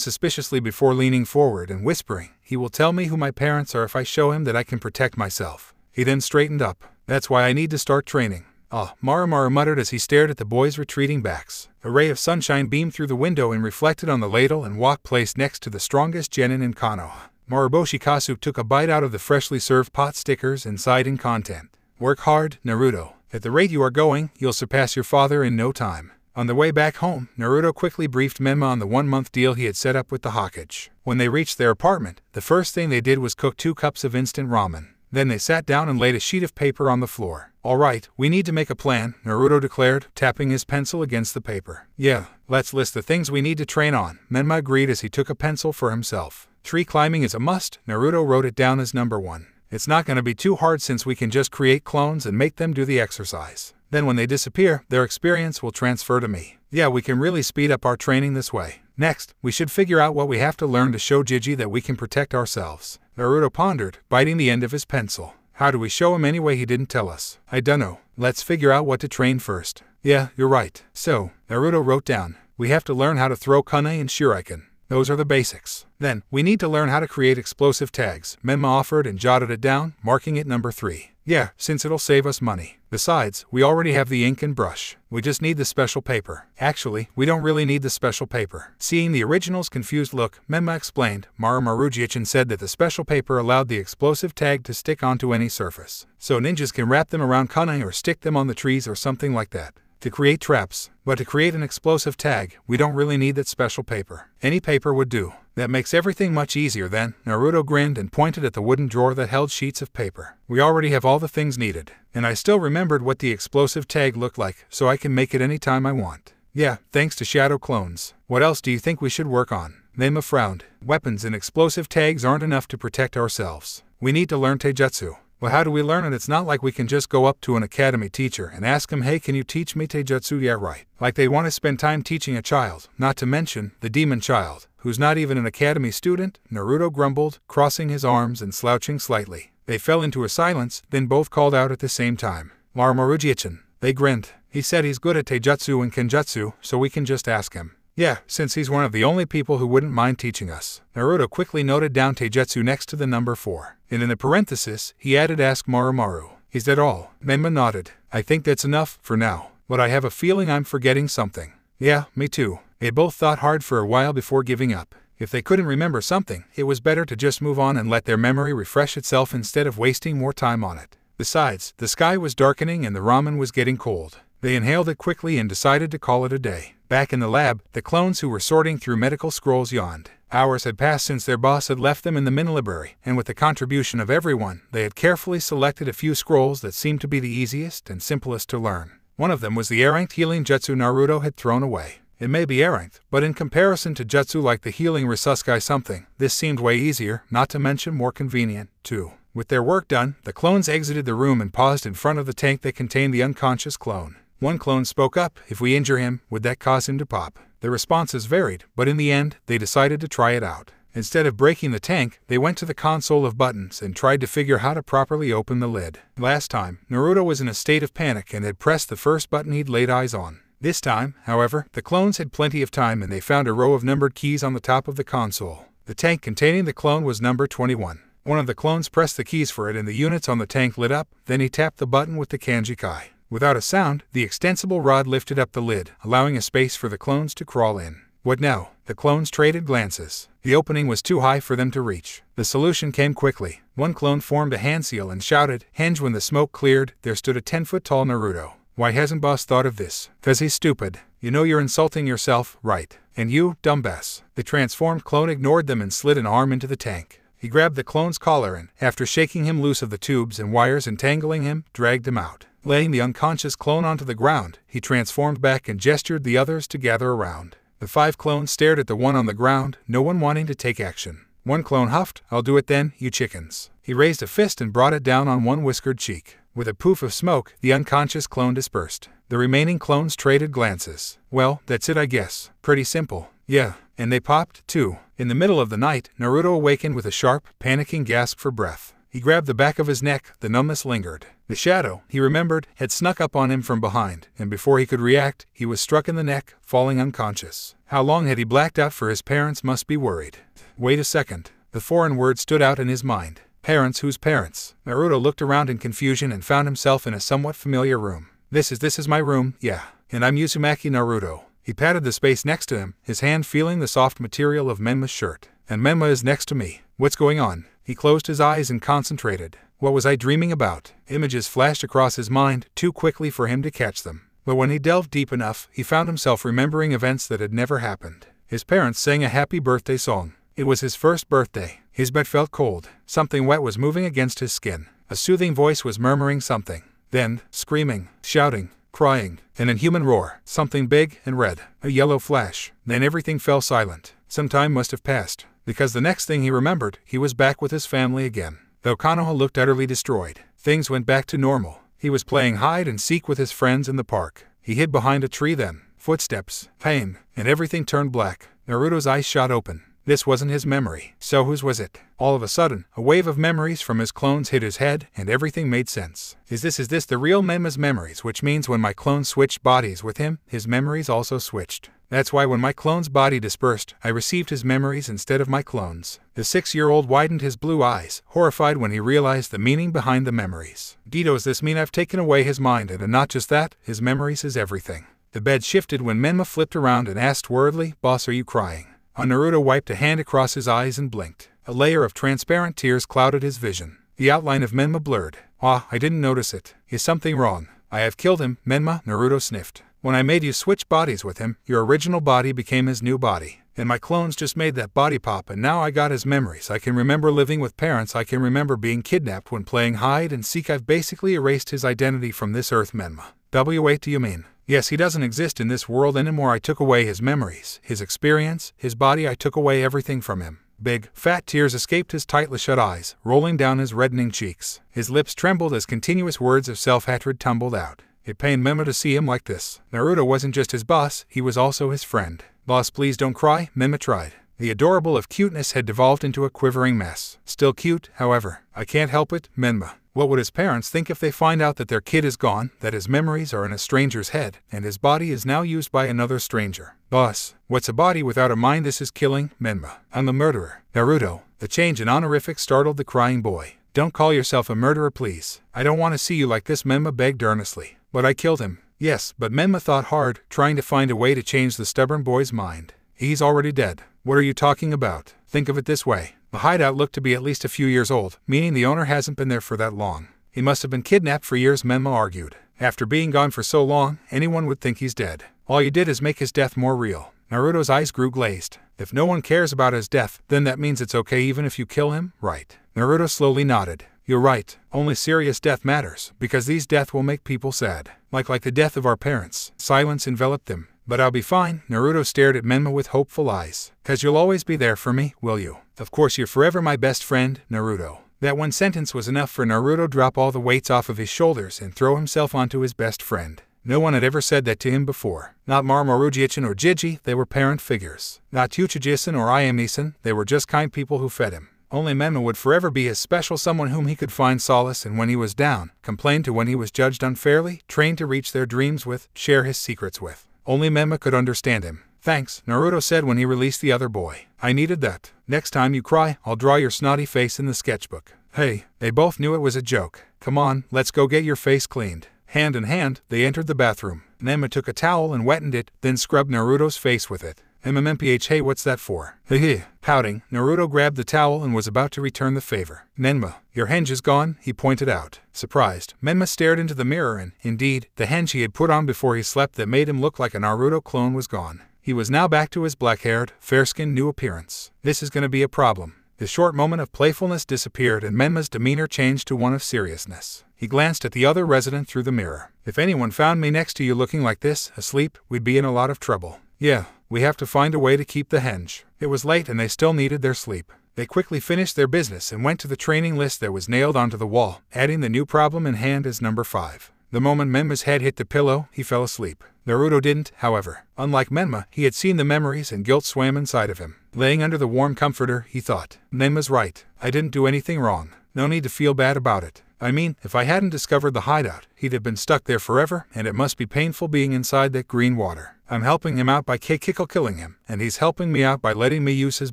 suspiciously before leaning forward and whispering, he will tell me who my parents are if I show him that I can protect myself. He then straightened up. That's why I need to start training. Marumaru muttered as he stared at the boys' retreating backs. A ray of sunshine beamed through the window and reflected on the ladle and wok placed next to the strongest genin in Konoha. Maruboshi Kasu took a bite out of the freshly served pot stickers and sighed in content. Work hard, Naruto. At the rate you are going, you'll surpass your father in no time. On the way back home, Naruto quickly briefed Menma on the 1-month deal he had set up with the Hokage. When they reached their apartment, the first thing they did was cook 2 cups of instant ramen. Then they sat down and laid a sheet of paper on the floor. Alright, we need to make a plan, Naruto declared, tapping his pencil against the paper. Yeah, let's list the things we need to train on, Menma agreed as he took a pencil for himself. Tree climbing is a must, Naruto wrote it down as number 1. It's not gonna be too hard since we can just create clones and make them do the exercise. Then when they disappear, their experience will transfer to me. Yeah, we can really speed up our training this way. Next, we should figure out what we have to learn to show Jiji that we can protect ourselves. Naruto pondered, biting the end of his pencil. How do we show him anyway? He didn't tell us. I dunno. Let's figure out what to train first. Yeah, you're right. So, Naruto wrote down, we have to learn how to throw kunai and shuriken. Those are the basics. Then, we need to learn how to create explosive tags. Menma offered and jotted it down, marking it number 3. Yeah, since it'll save us money. Besides, we already have the ink and brush. We just need the special paper. Actually, we don't really need the special paper. Seeing the original's confused look, Menma explained, Marumaru-jichin said that the special paper allowed the explosive tag to stick onto any surface. So ninjas can wrap them around kunai or stick them on the trees or something like that. To create traps, but to create an explosive tag, we don't really need that special paper. Any paper would do. That makes everything much easier then. Naruto grinned and pointed at the wooden drawer that held sheets of paper. We already have all the things needed. And I still remembered what the explosive tag looked like, so I can make it anytime I want. Yeah, thanks to shadow clones. What else do you think we should work on? Menma frowned. Weapons and explosive tags aren't enough to protect ourselves. We need to learn taijutsu. Well, how do we learn it? It's not like we can just go up to an academy teacher and ask him, hey, can you teach me taijutsu? Yeah, right. Like they want to spend time teaching a child, not to mention the demon child, who's not even an academy student, Naruto grumbled, crossing his arms and slouching slightly. They fell into a silence, then both called out at the same time. Marumaruji-chan. They grinned. He said he's good at taijutsu and kenjutsu, so we can just ask him. Yeah, since he's one of the only people who wouldn't mind teaching us. Naruto quickly noted down taijutsu next to the number 4. And in the parenthesis, he added ask Marumaru. Is that all? Menma nodded. I think that's enough, for now. But I have a feeling I'm forgetting something. Yeah, me too. They both thought hard for a while before giving up. If they couldn't remember something, it was better to just move on and let their memory refresh itself instead of wasting more time on it. Besides, the sky was darkening and the ramen was getting cold. They inhaled it quickly and decided to call it a day. Back in the lab, the clones who were sorting through medical scrolls yawned. Hours had passed since their boss had left them in the mini library, and with the contribution of everyone, they had carefully selected a few scrolls that seemed to be the easiest and simplest to learn. One of them was the erranked healing jutsu Naruto had thrown away. It may be erranked, but in comparison to jutsu like the healing Risukai something, this seemed way easier, not to mention more convenient, too. With their work done, the clones exited the room and paused in front of the tank that contained the unconscious clone. One clone spoke up. If we injure him, would that cause him to pop? The responses varied, but in the end, they decided to try it out. Instead of breaking the tank, they went to the console of buttons and tried to figure how to properly open the lid. Last time, Naruto was in a state of panic and had pressed the first button he'd laid eyes on. This time, however, the clones had plenty of time and they found a row of numbered keys on the top of the console. The tank containing the clone was number 21. One of the clones pressed the keys for it and the units on the tank lit up, then he tapped the button with the kanji kai. Without a sound, the extensible rod lifted up the lid, allowing a space for the clones to crawl in. What now? The clones traded glances. The opening was too high for them to reach. The solution came quickly. One clone formed a hand seal and shouted, "Henge!" When the smoke cleared, there stood a 10-foot-tall Naruto. Why hasn't boss thought of this? 'Cause he's stupid. You know you're insulting yourself, right? And you, dumbass. The transformed clone ignored them and slid an arm into the tank. He grabbed the clone's collar and, after shaking him loose of the tubes and wires entangling him, dragged him out. Laying the unconscious clone onto the ground, he transformed back and gestured the others to gather around. The 5 clones stared at the one on the ground, no one wanting to take action. One clone huffed, "I'll do it then, you chickens." He raised a fist and brought it down on one whiskered cheek. With a poof of smoke, the unconscious clone dispersed. The remaining clones traded glances. Well, that's it, I guess. Pretty simple. Yeah, and they popped, too. In the middle of the night, Naruto awakened with a sharp, panicking gasp for breath. He grabbed the back of his neck, the numbness lingered. The shadow, he remembered, had snuck up on him from behind, and before he could react, he was struck in the neck, falling unconscious. How long had he blacked out for? His parents must be worried. Wait a second. The foreign word stood out in his mind. Parents? Whose parents? Naruto looked around in confusion and found himself in a somewhat familiar room. This is my room, yeah. And I'm Uzumaki Naruto. He patted the space next to him, his hand feeling the soft material of Menma's shirt. And Menma is next to me. What's going on? He closed his eyes and concentrated. What was I dreaming about? Images flashed across his mind, too quickly for him to catch them. But when he delved deep enough, he found himself remembering events that had never happened. His parents sang a happy birthday song. It was his first birthday. His bed felt cold. Something wet was moving against his skin. A soothing voice was murmuring something. Then, screaming, shouting, crying, an inhuman roar. Something big and red. A yellow flash. Then everything fell silent. Some time must have passed, because the next thing he remembered, he was back with his family again. Though Konoha looked utterly destroyed, things went back to normal. He was playing hide and seek with his friends in the park. He hid behind a tree then. Footsteps, pain, and everything turned black. Naruto's eyes shot open. This wasn't his memory. So whose was it? All of a sudden, a wave of memories from his clones hit his head, and everything made sense. Is this the real Menma's memories? Which means when my clone switched bodies with him, his memories also switched. That's why when my clone's body dispersed, I received his memories instead of my clone's. The 6-year-old widened his blue eyes, horrified when he realized the meaning behind the memories. Does this mean I've taken away his mind? And not just that, his memories is everything. The bed shifted when Menma flipped around and asked worriedly, "Boss, are you crying?" Naruto wiped a hand across his eyes and blinked. A layer of transparent tears clouded his vision. The outline of Menma blurred. I didn't notice it. Is something wrong? I have killed him, Menma, Naruto sniffed. When I made you switch bodies with him, your original body became his new body. And my clones just made that body pop, and now I got his memories. I can remember living with parents. I can remember being kidnapped when playing hide and seek. I've basically erased his identity from this earth, Menma. What do you mean? Yes, he doesn't exist in this world anymore. I took away his memories, his experience, his body. I took away everything from him. Big, fat tears escaped his tightly shut eyes, rolling down his reddening cheeks. His lips trembled as continuous words of self-hatred tumbled out. It pained Mema to see him like this. Naruto wasn't just his boss, he was also his friend. Boss, please don't cry, Mema tried. The adorable of cuteness had devolved into a quivering mess. Still cute, however. I can't help it, Mema. What would his parents think if they find out that their kid is gone, that his memories are in a stranger's head, and his body is now used by another stranger? Boss, what's a body without a mind? This is killing, Menma. I'm a murderer. Naruto. The change in honorific startled the crying boy. Don't call yourself a murderer, please. I don't want to see you like this, Menma begged earnestly. But I killed him. Yes, but Menma thought hard, trying to find a way to change the stubborn boy's mind. He's already dead. What are you talking about? Think of it this way. The hideout looked to be at least a few years old, meaning the owner hasn't been there for that long. He must have been kidnapped for years, Menma argued. After being gone for so long, anyone would think he's dead. All you did is make his death more real. Naruto's eyes grew glazed. If no one cares about his death, then that means it's okay even if you kill him, right? Naruto slowly nodded. You're right. Only serious death matters, because these deaths will make people sad. Like the death of our parents. Silence enveloped them. But I'll be fine, Naruto stared at Menma with hopeful eyes. 'Cause you'll always be there for me, will you? Of course you're forever my best friend, Naruto. That one sentence was enough for Naruto to drop all the weights off of his shoulders and throw himself onto his best friend. No one had ever said that to him before. Not Maruroji-chan or Jiji, they were parent figures. Not Uchiha-san or Ayame-san, they were just kind people who fed him. Only Menma would forever be his special someone whom he could find solace in when he was down, complain to when he was judged unfairly, train to reach their dreams with, share his secrets with. Only Menma could understand him. Thanks, Naruto said when he released the other boy. I needed that. Next time you cry, I'll draw your snotty face in the sketchbook. Hey, they both knew it was a joke. Come on, let's go get your face cleaned. Hand in hand, they entered the bathroom. Menma took a towel and wetted it, then scrubbed Naruto's face with it. MMPH, hey, what's that for? Heh. Pouting, Naruto grabbed the towel and was about to return the favor. Menma, your henge is gone, he pointed out. Surprised, Menma stared into the mirror and, indeed, the henge he had put on before he slept that made him look like a Naruto clone was gone. He was now back to his black-haired, fair-skinned new appearance. This is gonna be a problem. The short moment of playfulness disappeared and Menma's demeanor changed to one of seriousness. He glanced at the other resident through the mirror. If anyone found me next to you looking like this, asleep, we'd be in a lot of trouble. Yeah, we have to find a way to keep the henge. It was late and they still needed their sleep. They quickly finished their business and went to the training list that was nailed onto the wall, adding the new problem in hand as number 5. The moment Menma's head hit the pillow, he fell asleep. Naruto didn't, however. Unlike Menma, he had seen the memories and guilt swam inside of him. Laying under the warm comforter, he thought, Menma's right. I didn't do anything wrong. No need to feel bad about it. I mean, if I hadn't discovered the hideout, he'd have been stuck there forever, and it must be painful being inside that green water. I'm helping him out by killing him, and he's helping me out by letting me use his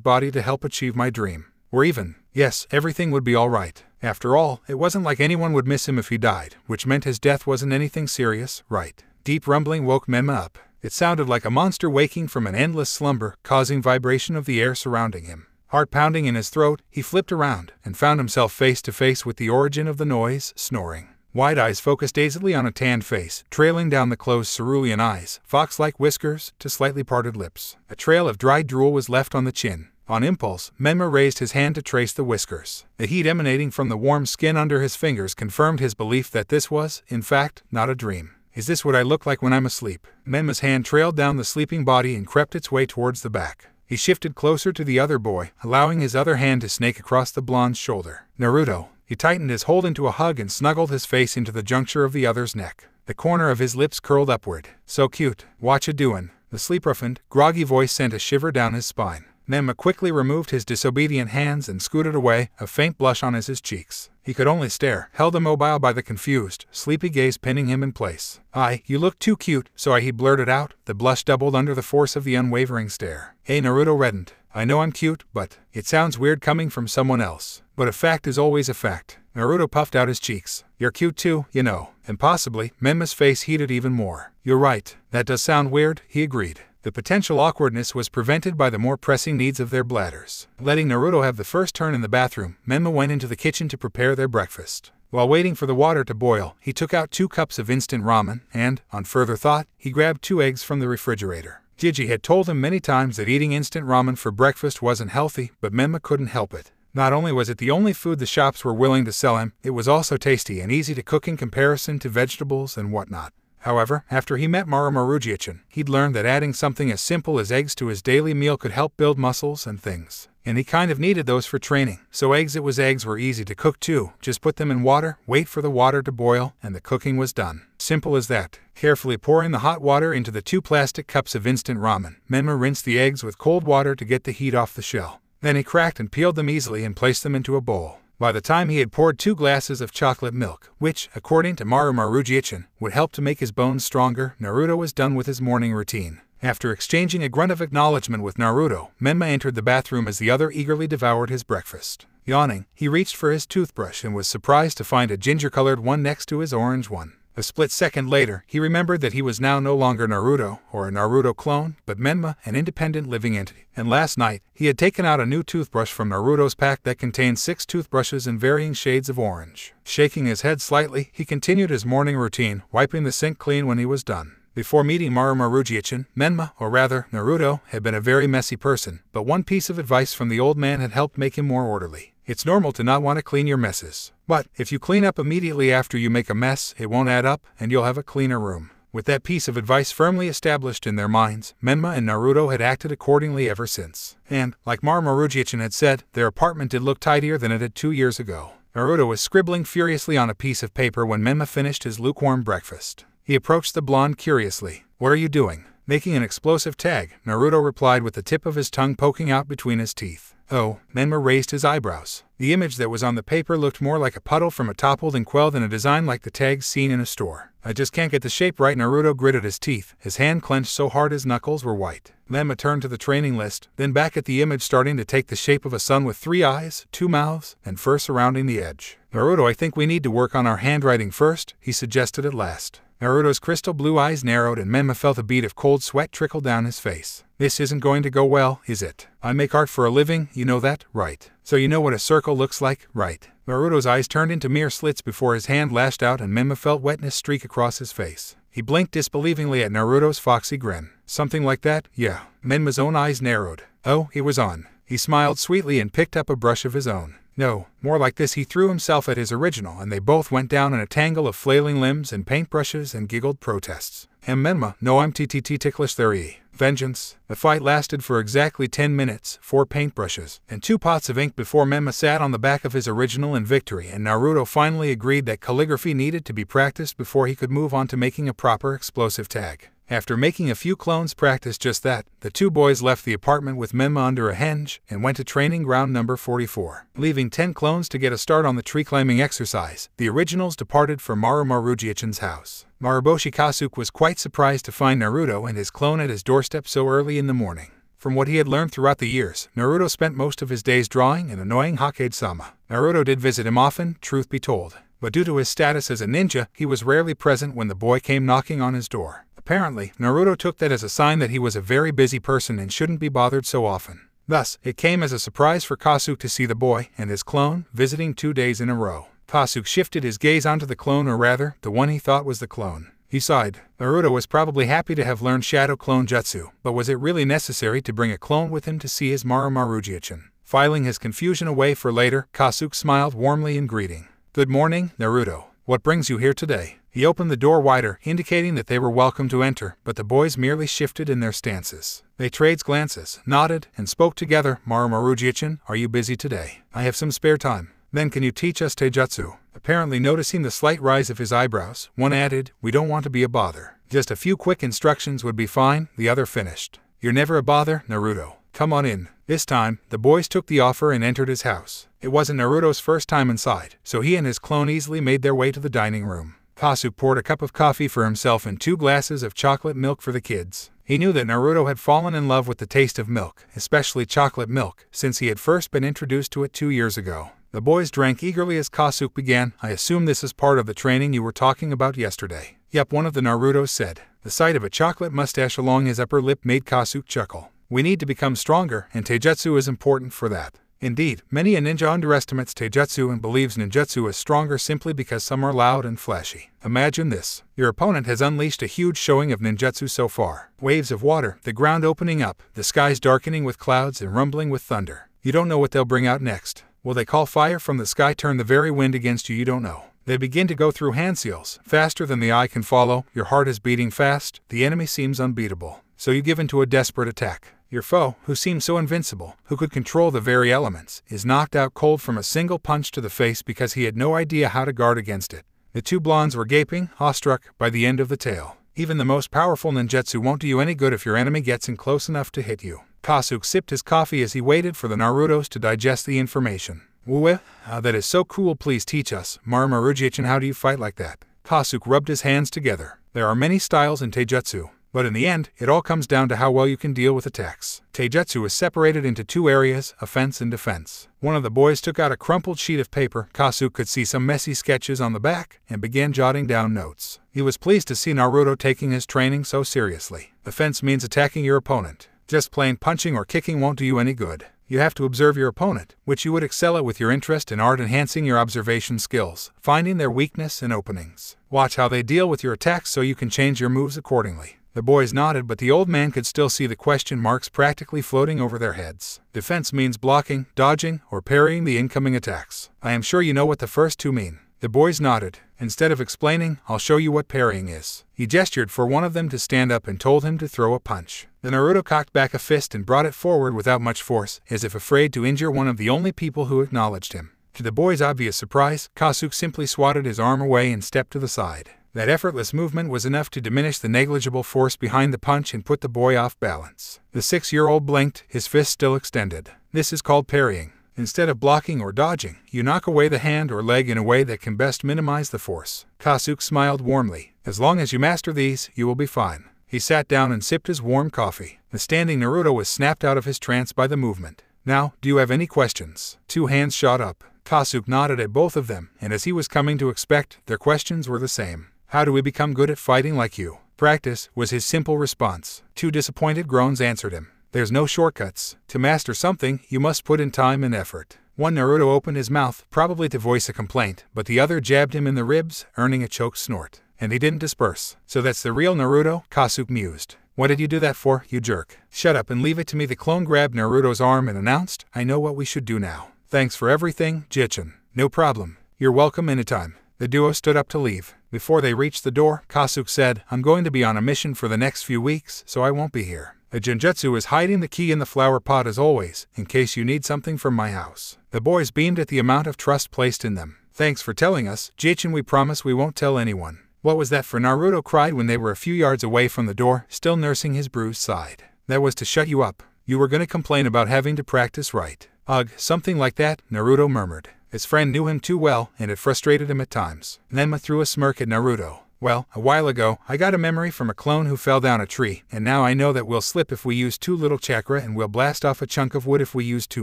body to help achieve my dream. Or even, yes, everything would be alright. After all, it wasn't like anyone would miss him if he died, which meant his death wasn't anything serious, right? Deep rumbling woke Menma up. It sounded like a monster waking from an endless slumber, causing vibration of the air surrounding him. Heart pounding in his throat, he flipped around and found himself face to face with the origin of the noise, snoring. Wide eyes focused dazedly on a tanned face, trailing down the closed cerulean eyes, fox-like whiskers to slightly parted lips. A trail of dried drool was left on the chin. On impulse, Menma raised his hand to trace the whiskers. The heat emanating from the warm skin under his fingers confirmed his belief that this was, in fact, not a dream. Is this what I look like when I'm asleep? Menma's hand trailed down the sleeping body and crept its way towards the back. He shifted closer to the other boy, allowing his other hand to snake across the blonde's shoulder. Naruto. He tightened his hold into a hug and snuggled his face into the juncture of the other's neck. The corner of his lips curled upward. So cute. Watcha doin'? The sleep-roughened, groggy voice sent a shiver down his spine. Menma quickly removed his disobedient hands and scooted away, a faint blush on his cheeks. He could only stare, held immobile by the confused, sleepy gaze pinning him in place. You look too cute, so he blurted out, the blush doubled under the force of the unwavering stare. Hey, Naruto reddened. I know I'm cute, but it sounds weird coming from someone else. But a fact is always a fact. Naruto puffed out his cheeks. You're cute too, you know. And possibly, Menma's face heated even more. You're right. That does sound weird, he agreed. The potential awkwardness was prevented by the more pressing needs of their bladders. Letting Naruto have the first turn in the bathroom, Menma went into the kitchen to prepare their breakfast. While waiting for the water to boil, he took out 2 cups of instant ramen and, on further thought, he grabbed 2 eggs from the refrigerator. Jiji had told him many times that eating instant ramen for breakfast wasn't healthy, but Menma couldn't help it. Not only was it the only food the shops were willing to sell him, it was also tasty and easy to cook in comparison to vegetables and whatnot. However, after he met Marujiichin, he'd learned that adding something as simple as eggs to his daily meal could help build muscles and things. And he kind of needed those for training. So eggs were easy to cook too. Just put them in water, wait for the water to boil, and the cooking was done. Simple as that. Carefully pouring the hot water into the 2 plastic cups of instant ramen, Menma rinsed the eggs with cold water to get the heat off the shell. Then he cracked and peeled them easily and placed them into a bowl. By the time he had poured 2 glasses of chocolate milk, which, according to Marujiichin, would help to make his bones stronger, Naruto was done with his morning routine. After exchanging a grunt of acknowledgement with Naruto, Menma entered the bathroom as the other eagerly devoured his breakfast. Yawning, he reached for his toothbrush and was surprised to find a ginger-colored one next to his orange one. A split second later, he remembered that he was now no longer Naruto, or a Naruto clone, but Menma, an independent living entity. And last night, he had taken out a new toothbrush from Naruto's pack that contained 6 toothbrushes in varying shades of orange. Shaking his head slightly, he continued his morning routine, wiping the sink clean when he was done. Before meeting Marujiichin, Menma, or rather, Naruto, had been a very messy person, but one piece of advice from the old man had helped make him more orderly. It's normal to not want to clean your messes. But, if you clean up immediately after you make a mess, it won't add up, and you'll have a cleaner room. With that piece of advice firmly established in their minds, Menma and Naruto had acted accordingly ever since. And, like Marujiichin had said, their apartment did look tidier than it had 2 years ago. Naruto was scribbling furiously on a piece of paper when Menma finished his lukewarm breakfast. He approached the blonde curiously. "What are you doing?" Making an explosive tag, Naruto replied with the tip of his tongue poking out between his teeth. "Oh," Menma raised his eyebrows. The image that was on the paper looked more like a puddle from a toppled inkwell than a design like the tags seen in a store. "I just can't get the shape right." Naruto gritted his teeth, his hand clenched so hard his knuckles were white. Menma turned to the training list, then back at the image starting to take the shape of a sun with 3 eyes, 2 mouths, and fur surrounding the edge. "Naruto, I think we need to work on our handwriting first," he suggested at last. Naruto's crystal blue eyes narrowed and Menma felt a bead of cold sweat trickle down his face. "This isn't going to go well, is it? I make art for a living, you know that, right? So you know what a circle looks like, right?" Naruto's eyes turned into mere slits before his hand lashed out and Menma felt wetness streak across his face. He blinked disbelievingly at Naruto's foxy grin. "Something like that, yeah." Menma's own eyes narrowed. "Oh, it was on." He smiled sweetly and picked up a brush of his own. "No, more like this." He threw himself at his original and they both went down in a tangle of flailing limbs and paintbrushes and giggled protests. Menma, "No, I'm ticklish there. Vengeance." The fight lasted for exactly 10 minutes, 4 paintbrushes, and 2 pots of ink before Menma sat on the back of his original in victory and Naruto finally agreed that calligraphy needed to be practiced before he could move on to making a proper explosive tag. After making a few clones practice just that, the 2 boys left the apartment with Menma under a henge and went to training ground number 44. Leaving 10 clones to get a start on the tree climbing exercise, the originals departed for Marujiichin's house. Maruboshi Kasuke was quite surprised to find Naruto and his clone at his doorstep so early in the morning. From what he had learned throughout the years, Naruto spent most of his days drawing and annoying Hokage-sama. Naruto did visit him often, truth be told, but due to his status as a ninja, he was rarely present when the boy came knocking on his door. Apparently, Naruto took that as a sign that he was a very busy person and shouldn't be bothered so often. Thus, it came as a surprise for Kasuke to see the boy and his clone visiting 2 days in a row. Kasuke shifted his gaze onto the clone, or rather, the one he thought was the clone. He sighed. Naruto was probably happy to have learned Shadow Clone Jutsu, but was it really necessary to bring a clone with him to see his Marujiichin? Filing his confusion away for later, Kasuke smiled warmly in greeting. "Good morning, Naruto. What brings you here today?" He opened the door wider, indicating that they were welcome to enter, but the boys merely shifted in their stances. They traded glances, nodded, and spoke together. "Marujiichin, are you busy today? I have some spare time. Then can you teach us taijutsu?" Apparently noticing the slight rise of his eyebrows, one added, "We don't want to be a bother. Just a few quick instructions would be fine," the other finished. "You're never a bother, Naruto. Come on in." This time, the boys took the offer and entered his house. It wasn't Naruto's first time inside, so he and his clone easily made their way to the dining room. Kasuke poured a cup of coffee for himself and 2 glasses of chocolate milk for the kids. He knew that Naruto had fallen in love with the taste of milk, especially chocolate milk, since he had first been introduced to it 2 years ago. The boys drank eagerly as Kasuke began. "I assume this is part of the training you were talking about yesterday." "Yep," one of the Narutos said. The sight of a chocolate mustache along his upper lip made Kasuke chuckle. "We need to become stronger, and taijutsu is important for that." Indeed, many a ninja underestimates taijutsu and believes ninjutsu is stronger simply because some are loud and flashy. Imagine this. Your opponent has unleashed a huge showing of ninjutsu so far. Waves of water, the ground opening up, the skies darkening with clouds and rumbling with thunder. You don't know what they'll bring out next. Will they call fire from the sky, turn the very wind against you? You don't know. They begin to go through hand seals, faster than the eye can follow, your heart is beating fast, the enemy seems unbeatable. So you give in to a desperate attack. Your foe, who seems so invincible, who could control the very elements, is knocked out cold from a single punch to the face because he had no idea how to guard against it. The two blondes were gaping, awestruck, by the end of the tale. Even the most powerful ninjutsu won't do you any good if your enemy gets in close enough to hit you. Kasuke sipped his coffee as he waited for the Narutos to digest the information. That is so cool, please teach us. Marumaru-jichin, how do you fight like that? Kasuke rubbed his hands together. There are many styles in taijutsu, but in the end, it all comes down to how well you can deal with attacks. Taijutsu is separated into two areas, offense and defense. One of the boys took out a crumpled sheet of paper. Kasuke could see some messy sketches on the back and began jotting down notes. He was pleased to see Naruto taking his training so seriously. Offense means attacking your opponent. Just plain punching or kicking won't do you any good. You have to observe your opponent, which you would excel at with your interest in art, enhancing your observation skills, finding their weakness and openings. Watch how they deal with your attacks so you can change your moves accordingly. The boys nodded, but the old man could still see the question marks practically floating over their heads. Defense means blocking, dodging, or parrying the incoming attacks. I am sure you know what the first two mean. The boys nodded. Instead of explaining, I'll show you what parrying is. He gestured for one of them to stand up and told him to throw a punch. The Naruto cocked back a fist and brought it forward without much force, as if afraid to injure one of the only people who acknowledged him. To the boy's obvious surprise, Kasuke simply swatted his arm away and stepped to the side. That effortless movement was enough to diminish the negligible force behind the punch and put the boy off balance. The 6-year-old blinked, his fist still extended. This is called parrying. Instead of blocking or dodging, you knock away the hand or leg in a way that can best minimize the force. Kasuke smiled warmly. As long as you master these, you will be fine. He sat down and sipped his warm coffee. The standing Naruto was snapped out of his trance by the movement. Now, do you have any questions? Two hands shot up. Kasuke nodded at both of them, and as he was coming to expect, their questions were the same. How do we become good at fighting like you? Practice, was his simple response. Two disappointed groans answered him. There's no shortcuts. To master something, you must put in time and effort. One Naruto opened his mouth, probably to voice a complaint, but the other jabbed him in the ribs, earning a choked snort. And he didn't disperse. So that's the real Naruto? Kasuke mused. What did you do that for, you jerk? Shut up and leave it to me. The clone grabbed Naruto's arm and announced, I know what we should do now. Thanks for everything, Jichin. No problem. You're welcome anytime. The duo stood up to leave. Before they reached the door, Kasuke said, I'm going to be on a mission for the next few weeks, so I won't be here. The Genjutsu is hiding the key in the flower pot as always, in case you need something from my house. The boys beamed at the amount of trust placed in them. Thanks for telling us, Jichin. We promise we won't tell anyone. What was that for? Naruto cried when they were a few yards away from the door, still nursing his bruised side. That was to shut you up. You were gonna complain about having to practice right. Ugh, something like that, Naruto murmured. His friend knew him too well, and it frustrated him at times. Nenma threw a smirk at Naruto. Well, a while ago, I got a memory from a clone who fell down a tree, and now I know that we'll slip if we use too little chakra and we'll blast off a chunk of wood if we use too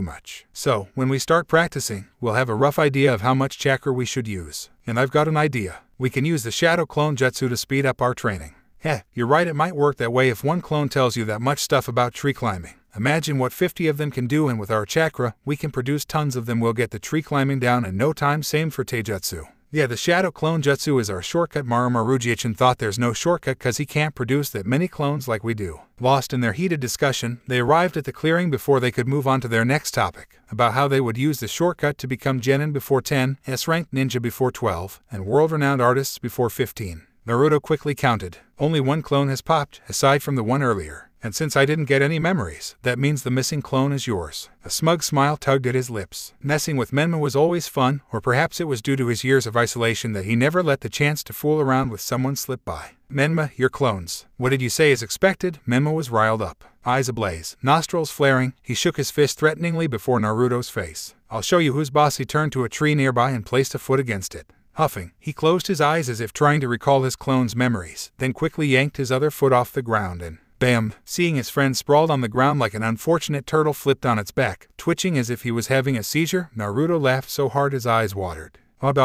much. So, when we start practicing, we'll have a rough idea of how much chakra we should use. And I've got an idea. We can use the Shadow Clone Jutsu to speed up our training. Heh, you're right, it might work that way if one clone tells you that much stuff about tree climbing. Imagine what 50 of them can do, and with our chakra, we can produce tons of them. We'll get the tree climbing down in no time. Same for Taijutsu. Yeah, the Shadow Clone Jutsu is our shortcut. Marumaru-jichin thought there's no shortcut cause he can't produce that many clones like we do. Lost in their heated discussion, they arrived at the clearing before they could move on to their next topic, about how they would use the shortcut to become Genin before 10, S-ranked ninja before 12, and world-renowned artists before 15. Naruto quickly counted. Only one clone has popped, aside from the one earlier. And since I didn't get any memories, that means the missing clone is yours. A smug smile tugged at his lips. Messing with Menma was always fun, or perhaps it was due to his years of isolation that he never let the chance to fool around with someone slip by. Menma, you're clones. What did you say is expected? Menma was riled up. Eyes ablaze, nostrils flaring, he shook his fist threateningly before Naruto's face. I'll show you who's boss. He turned to a tree nearby and placed a foot against it. Huffing, he closed his eyes as if trying to recall his clone's memories, then quickly yanked his other foot off the ground and bam! Seeing his friend sprawled on the ground like an unfortunate turtle flipped on its back, twitching as if he was having a seizure, Naruto laughed so hard his eyes watered. God,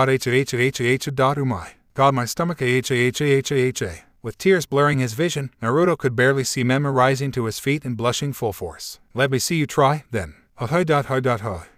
my stomach. With tears blurring his vision, Naruto could barely see Menma rising to his feet and blushing full force. Let me see you try, then.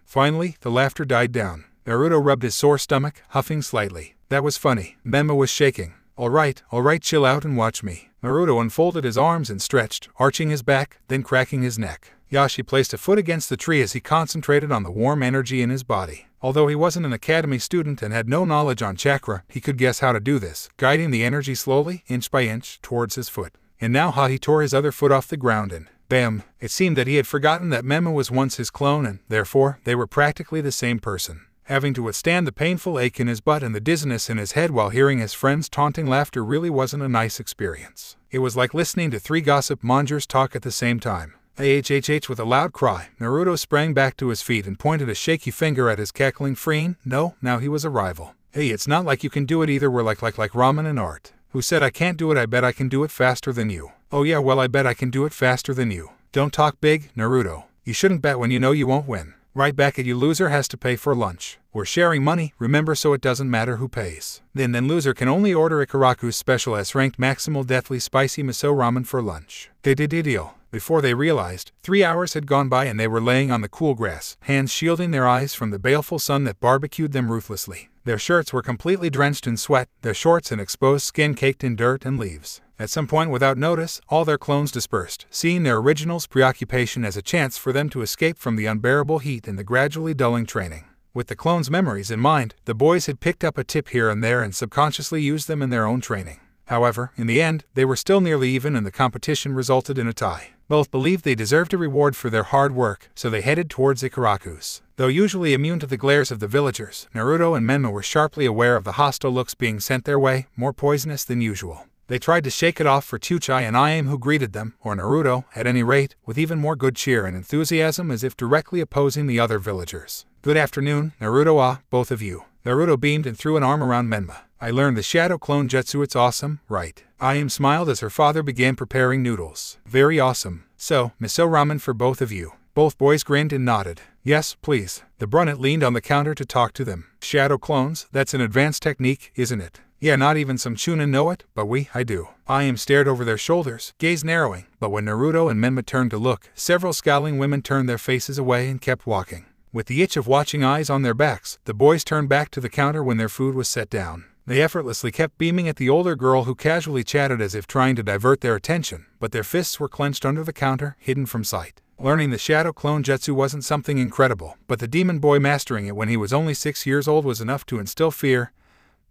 Finally, the laughter died down. Naruto rubbed his sore stomach, huffing slightly. That was funny. Menma was shaking. Alright, chill out and watch me. Naruto unfolded his arms and stretched, arching his back, then cracking his neck. Yashi placed a foot against the tree as he concentrated on the warm energy in his body. Although he wasn't an academy student and had no knowledge on chakra, he could guess how to do this, guiding the energy slowly, inch by inch, towards his foot. And now he tore his other foot off the ground and, bam! It seemed that he had forgotten that Menma was once his clone and, therefore, they were practically the same person. Having to withstand the painful ache in his butt and the dizziness in his head while hearing his friend's taunting laughter really wasn't a nice experience. It was like listening to three gossip mongers talk at the same time. Ahhh! With a loud cry, Naruto sprang back to his feet and pointed a shaky finger at his cackling friend. No, now he was a rival. Hey, it's not like you can do it either. We're like ramen and art. Who said I can't do it? I bet I can do it faster than you. Oh yeah, well I bet I can do it faster than you. Don't talk big, Naruto. You shouldn't bet when you know you won't win. Right back at you. Loser has to pay for lunch. We're sharing money, remember, so it doesn't matter who pays. Then loser can only order Ikaraku's special S-ranked maximal deathly spicy miso ramen for lunch. Deal. Before they realized, 3 hours had gone by and they were laying on the cool grass, hands shielding their eyes from the baleful sun that barbecued them ruthlessly. Their shirts were completely drenched in sweat, their shorts and exposed skin caked in dirt and leaves. At some point, without notice, all their clones dispersed, seeing their originals' preoccupation as a chance for them to escape from the unbearable heat and the gradually dulling training. With the clones' memories in mind, the boys had picked up a tip here and there and subconsciously used them in their own training. However, in the end, they were still nearly even and the competition resulted in a tie. Both believed they deserved a reward for their hard work, so they headed towards Ikaraku's. Though usually immune to the glares of the villagers, Naruto and Menma were sharply aware of the hostile looks being sent their way, more poisonous than usual. They tried to shake it off for Chuchai and Iam, who greeted them, or Naruto, at any rate, with even more good cheer and enthusiasm, as if directly opposing the other villagers. Good afternoon, Naruto, both of you. Naruto beamed and threw an arm around Menma. I learned the shadow clone jutsu. It's awesome, right? Iam smiled as her father began preparing noodles. Very awesome. So, miso ramen for both of you. Both boys grinned and nodded. Yes, please. The brunette leaned on the counter to talk to them. Shadow clones, that's an advanced technique, isn't it? Yeah, not even some Chunin know it, but I do. Iam stared over their shoulders, gaze narrowing, but when Naruto and Menma turned to look, several scowling women turned their faces away and kept walking. With the itch of watching eyes on their backs, the boys turned back to the counter when their food was set down. They effortlessly kept beaming at the older girl who casually chatted as if trying to divert their attention, but their fists were clenched under the counter, hidden from sight. Learning the shadow clone jutsu wasn't something incredible, but the demon boy mastering it when he was only 6 years old was enough to instill fear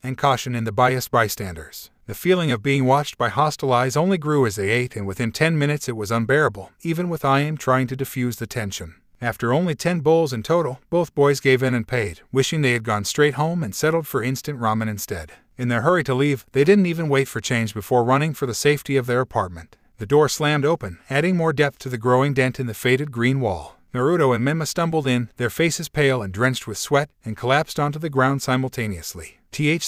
and caution in the biased bystanders. The feeling of being watched by hostile eyes only grew as they ate, and within 10 minutes it was unbearable, even with Iam trying to diffuse the tension. After only 10 bowls in total, both boys gave in and paid, wishing they had gone straight home and settled for instant ramen instead. In their hurry to leave, they didn't even wait for change before running for the safety of their apartment. The door slammed open, adding more depth to the growing dent in the faded green wall. Naruto and Menma stumbled in, their faces pale and drenched with sweat, and collapsed onto the ground simultaneously.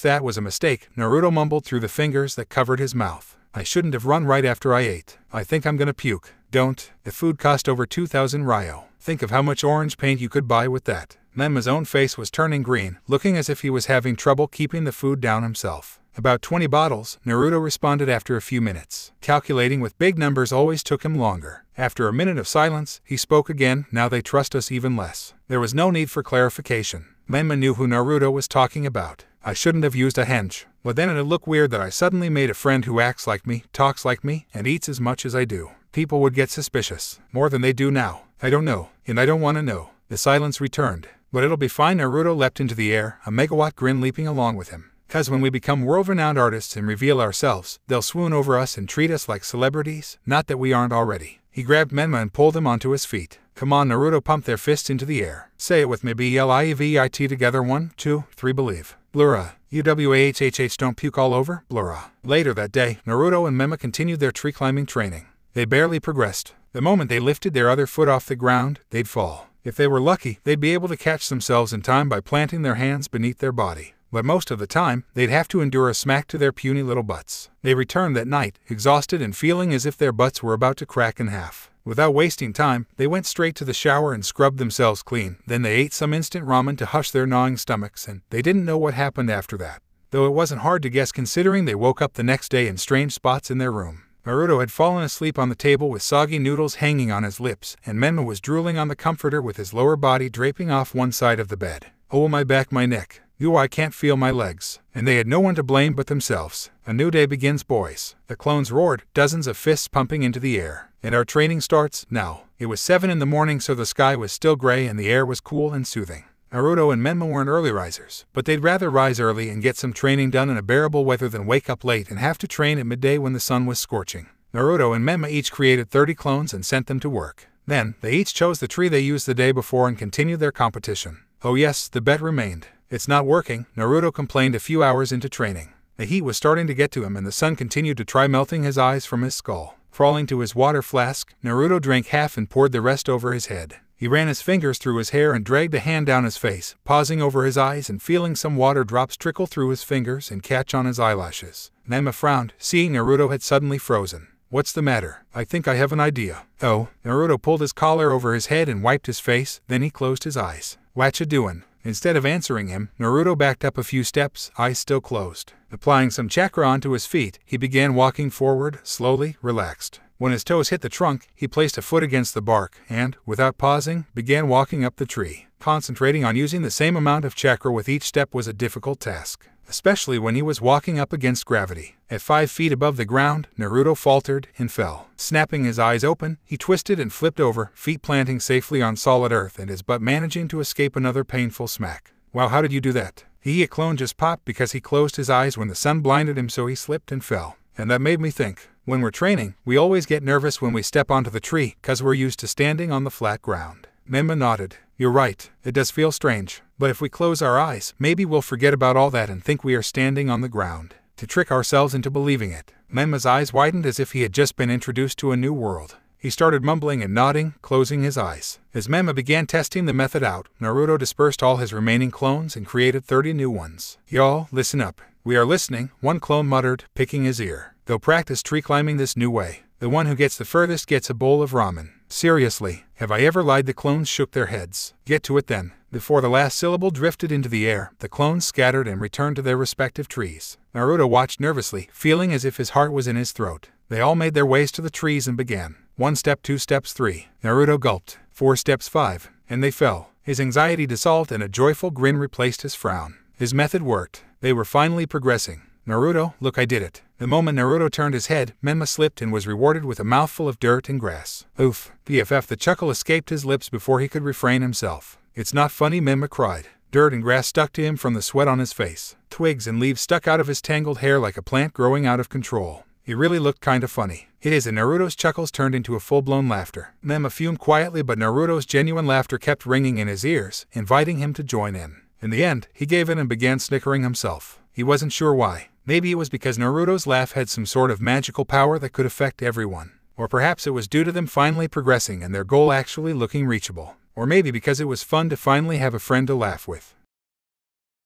That was a mistake, Naruto mumbled through the fingers that covered his mouth. I shouldn't have run right after I ate. I think I'm gonna puke. Don't. The food cost over 2,000 ryo. Think of how much orange paint you could buy with that. Menma's own face was turning green, looking as if he was having trouble keeping the food down himself. About 20 bottles, Naruto responded after a few minutes. Calculating with big numbers always took him longer. After a minute of silence, he spoke again. Now they trust us even less. There was no need for clarification. Menma knew who Naruto was talking about. I shouldn't have used a hench. But then it'd look weird that I suddenly made a friend who acts like me, talks like me, and eats as much as I do. People would get suspicious. More than they do now. I don't know, and I don't want to know. The silence returned. But it'll be fine. Naruto leapt into the air, a megawatt grin leaping along with him. 'Cause when we become world-renowned artists and reveal ourselves, they'll swoon over us and treat us like celebrities, not that we aren't already. He grabbed Menma and pulled him onto his feet. Come on, Naruto pumped their fists into the air. Say it with me, BLIEVIT together, 1, 2, 3, believe. Blura. UWAHHH, don't puke all over, Blura. Later that day, Naruto and Menma continued their tree climbing training. They barely progressed. The moment they lifted their other foot off the ground, they'd fall. If they were lucky, they'd be able to catch themselves in time by planting their hands beneath their body. But most of the time, they'd have to endure a smack to their puny little butts. They returned that night, exhausted and feeling as if their butts were about to crack in half. Without wasting time, they went straight to the shower and scrubbed themselves clean. Then they ate some instant ramen to hush their gnawing stomachs, and they didn't know what happened after that. Though it wasn't hard to guess considering they woke up the next day in strange spots in their room. Naruto had fallen asleep on the table with soggy noodles hanging on his lips, and Menma was drooling on the comforter with his lower body draping off one side of the bed. Oh, my back, my neck. I can't feel my legs. And they had no one to blame but themselves. A new day begins, boys. The clones roared, dozens of fists pumping into the air. And our training starts now. It was 7 in the morning, so the sky was still gray and the air was cool and soothing. Naruto and Menma weren't early risers, but they'd rather rise early and get some training done in a bearable weather than wake up late and have to train at midday when the sun was scorching. Naruto and Menma each created 30 clones and sent them to work. Then, they each chose the tree they used the day before and continued their competition. Oh yes, the bet remained. It's not working, Naruto complained a few hours into training. The heat was starting to get to him and the sun continued to try melting his eyes from his skull. Crawling to his water flask, Naruto drank half and poured the rest over his head. He ran his fingers through his hair and dragged a hand down his face, pausing over his eyes and feeling some water drops trickle through his fingers and catch on his eyelashes. Menma frowned, seeing Naruto had suddenly frozen. What's the matter? I think I have an idea. Oh, Naruto pulled his collar over his head and wiped his face, then he closed his eyes. Whatcha doin'? Instead of answering him, Naruto backed up a few steps, eyes still closed. Applying some chakra onto his feet, he began walking forward, slowly, relaxed. When his toes hit the trunk, he placed a foot against the bark and, without pausing, began walking up the tree. Concentrating on using the same amount of chakra with each step was a difficult task, especially when he was walking up against gravity. At 5 feet above the ground, Naruto faltered and fell. Snapping his eyes open, he twisted and flipped over, feet planting safely on solid earth and his butt managing to escape another painful smack. Wow, how did you do that? A clone just popped because he closed his eyes when the sun blinded him, so he slipped and fell. And that made me think. When we're training, we always get nervous when we step onto the tree, 'cause we're used to standing on the flat ground. Menma nodded. You're right, it does feel strange. But if we close our eyes, maybe we'll forget about all that and think we are standing on the ground. To trick ourselves into believing it. Menma's eyes widened as if he had just been introduced to a new world. He started mumbling and nodding, closing his eyes. As Menma began testing the method out, Naruto dispersed all his remaining clones and created 30 new ones. Y'all, listen up. We are listening, one clone muttered, picking his ear. They'll practice tree climbing this new way. The one who gets the furthest gets a bowl of ramen. Seriously, have I ever lied? The clones shook their heads. Get to it then. Before the last syllable drifted into the air, the clones scattered and returned to their respective trees. Naruto watched nervously, feeling as if his heart was in his throat. They all made their ways to the trees and began. 1 step, 2 steps, 3. Naruto gulped. 4 steps, 5. And they fell. His anxiety dissolved and a joyful grin replaced his frown. His method worked. They were finally progressing. Naruto, look, I did it. The moment Naruto turned his head, Menma slipped and was rewarded with a mouthful of dirt and grass. Oof. PFF, the chuckle escaped his lips before he could refrain himself. It's not funny, Menma cried. Dirt and grass stuck to him from the sweat on his face. Twigs and leaves stuck out of his tangled hair like a plant growing out of control. He really looked kinda funny. It is, and Naruto's chuckles turned into a full-blown laughter. Menma fumed quietly, but Naruto's genuine laughter kept ringing in his ears, inviting him to join in. In the end, he gave in and began snickering himself. He wasn't sure why. Maybe it was because Naruto's laugh had some sort of magical power that could affect everyone. Or perhaps it was due to them finally progressing and their goal actually looking reachable. Or maybe because it was fun to finally have a friend to laugh with.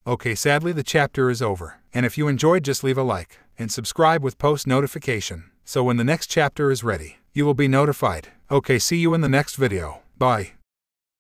Okay, sadly the chapter is over. And if you enjoyed, just leave a like and subscribe with post notification, so when the next chapter is ready, you will be notified. Okay, see you in the next video. Bye.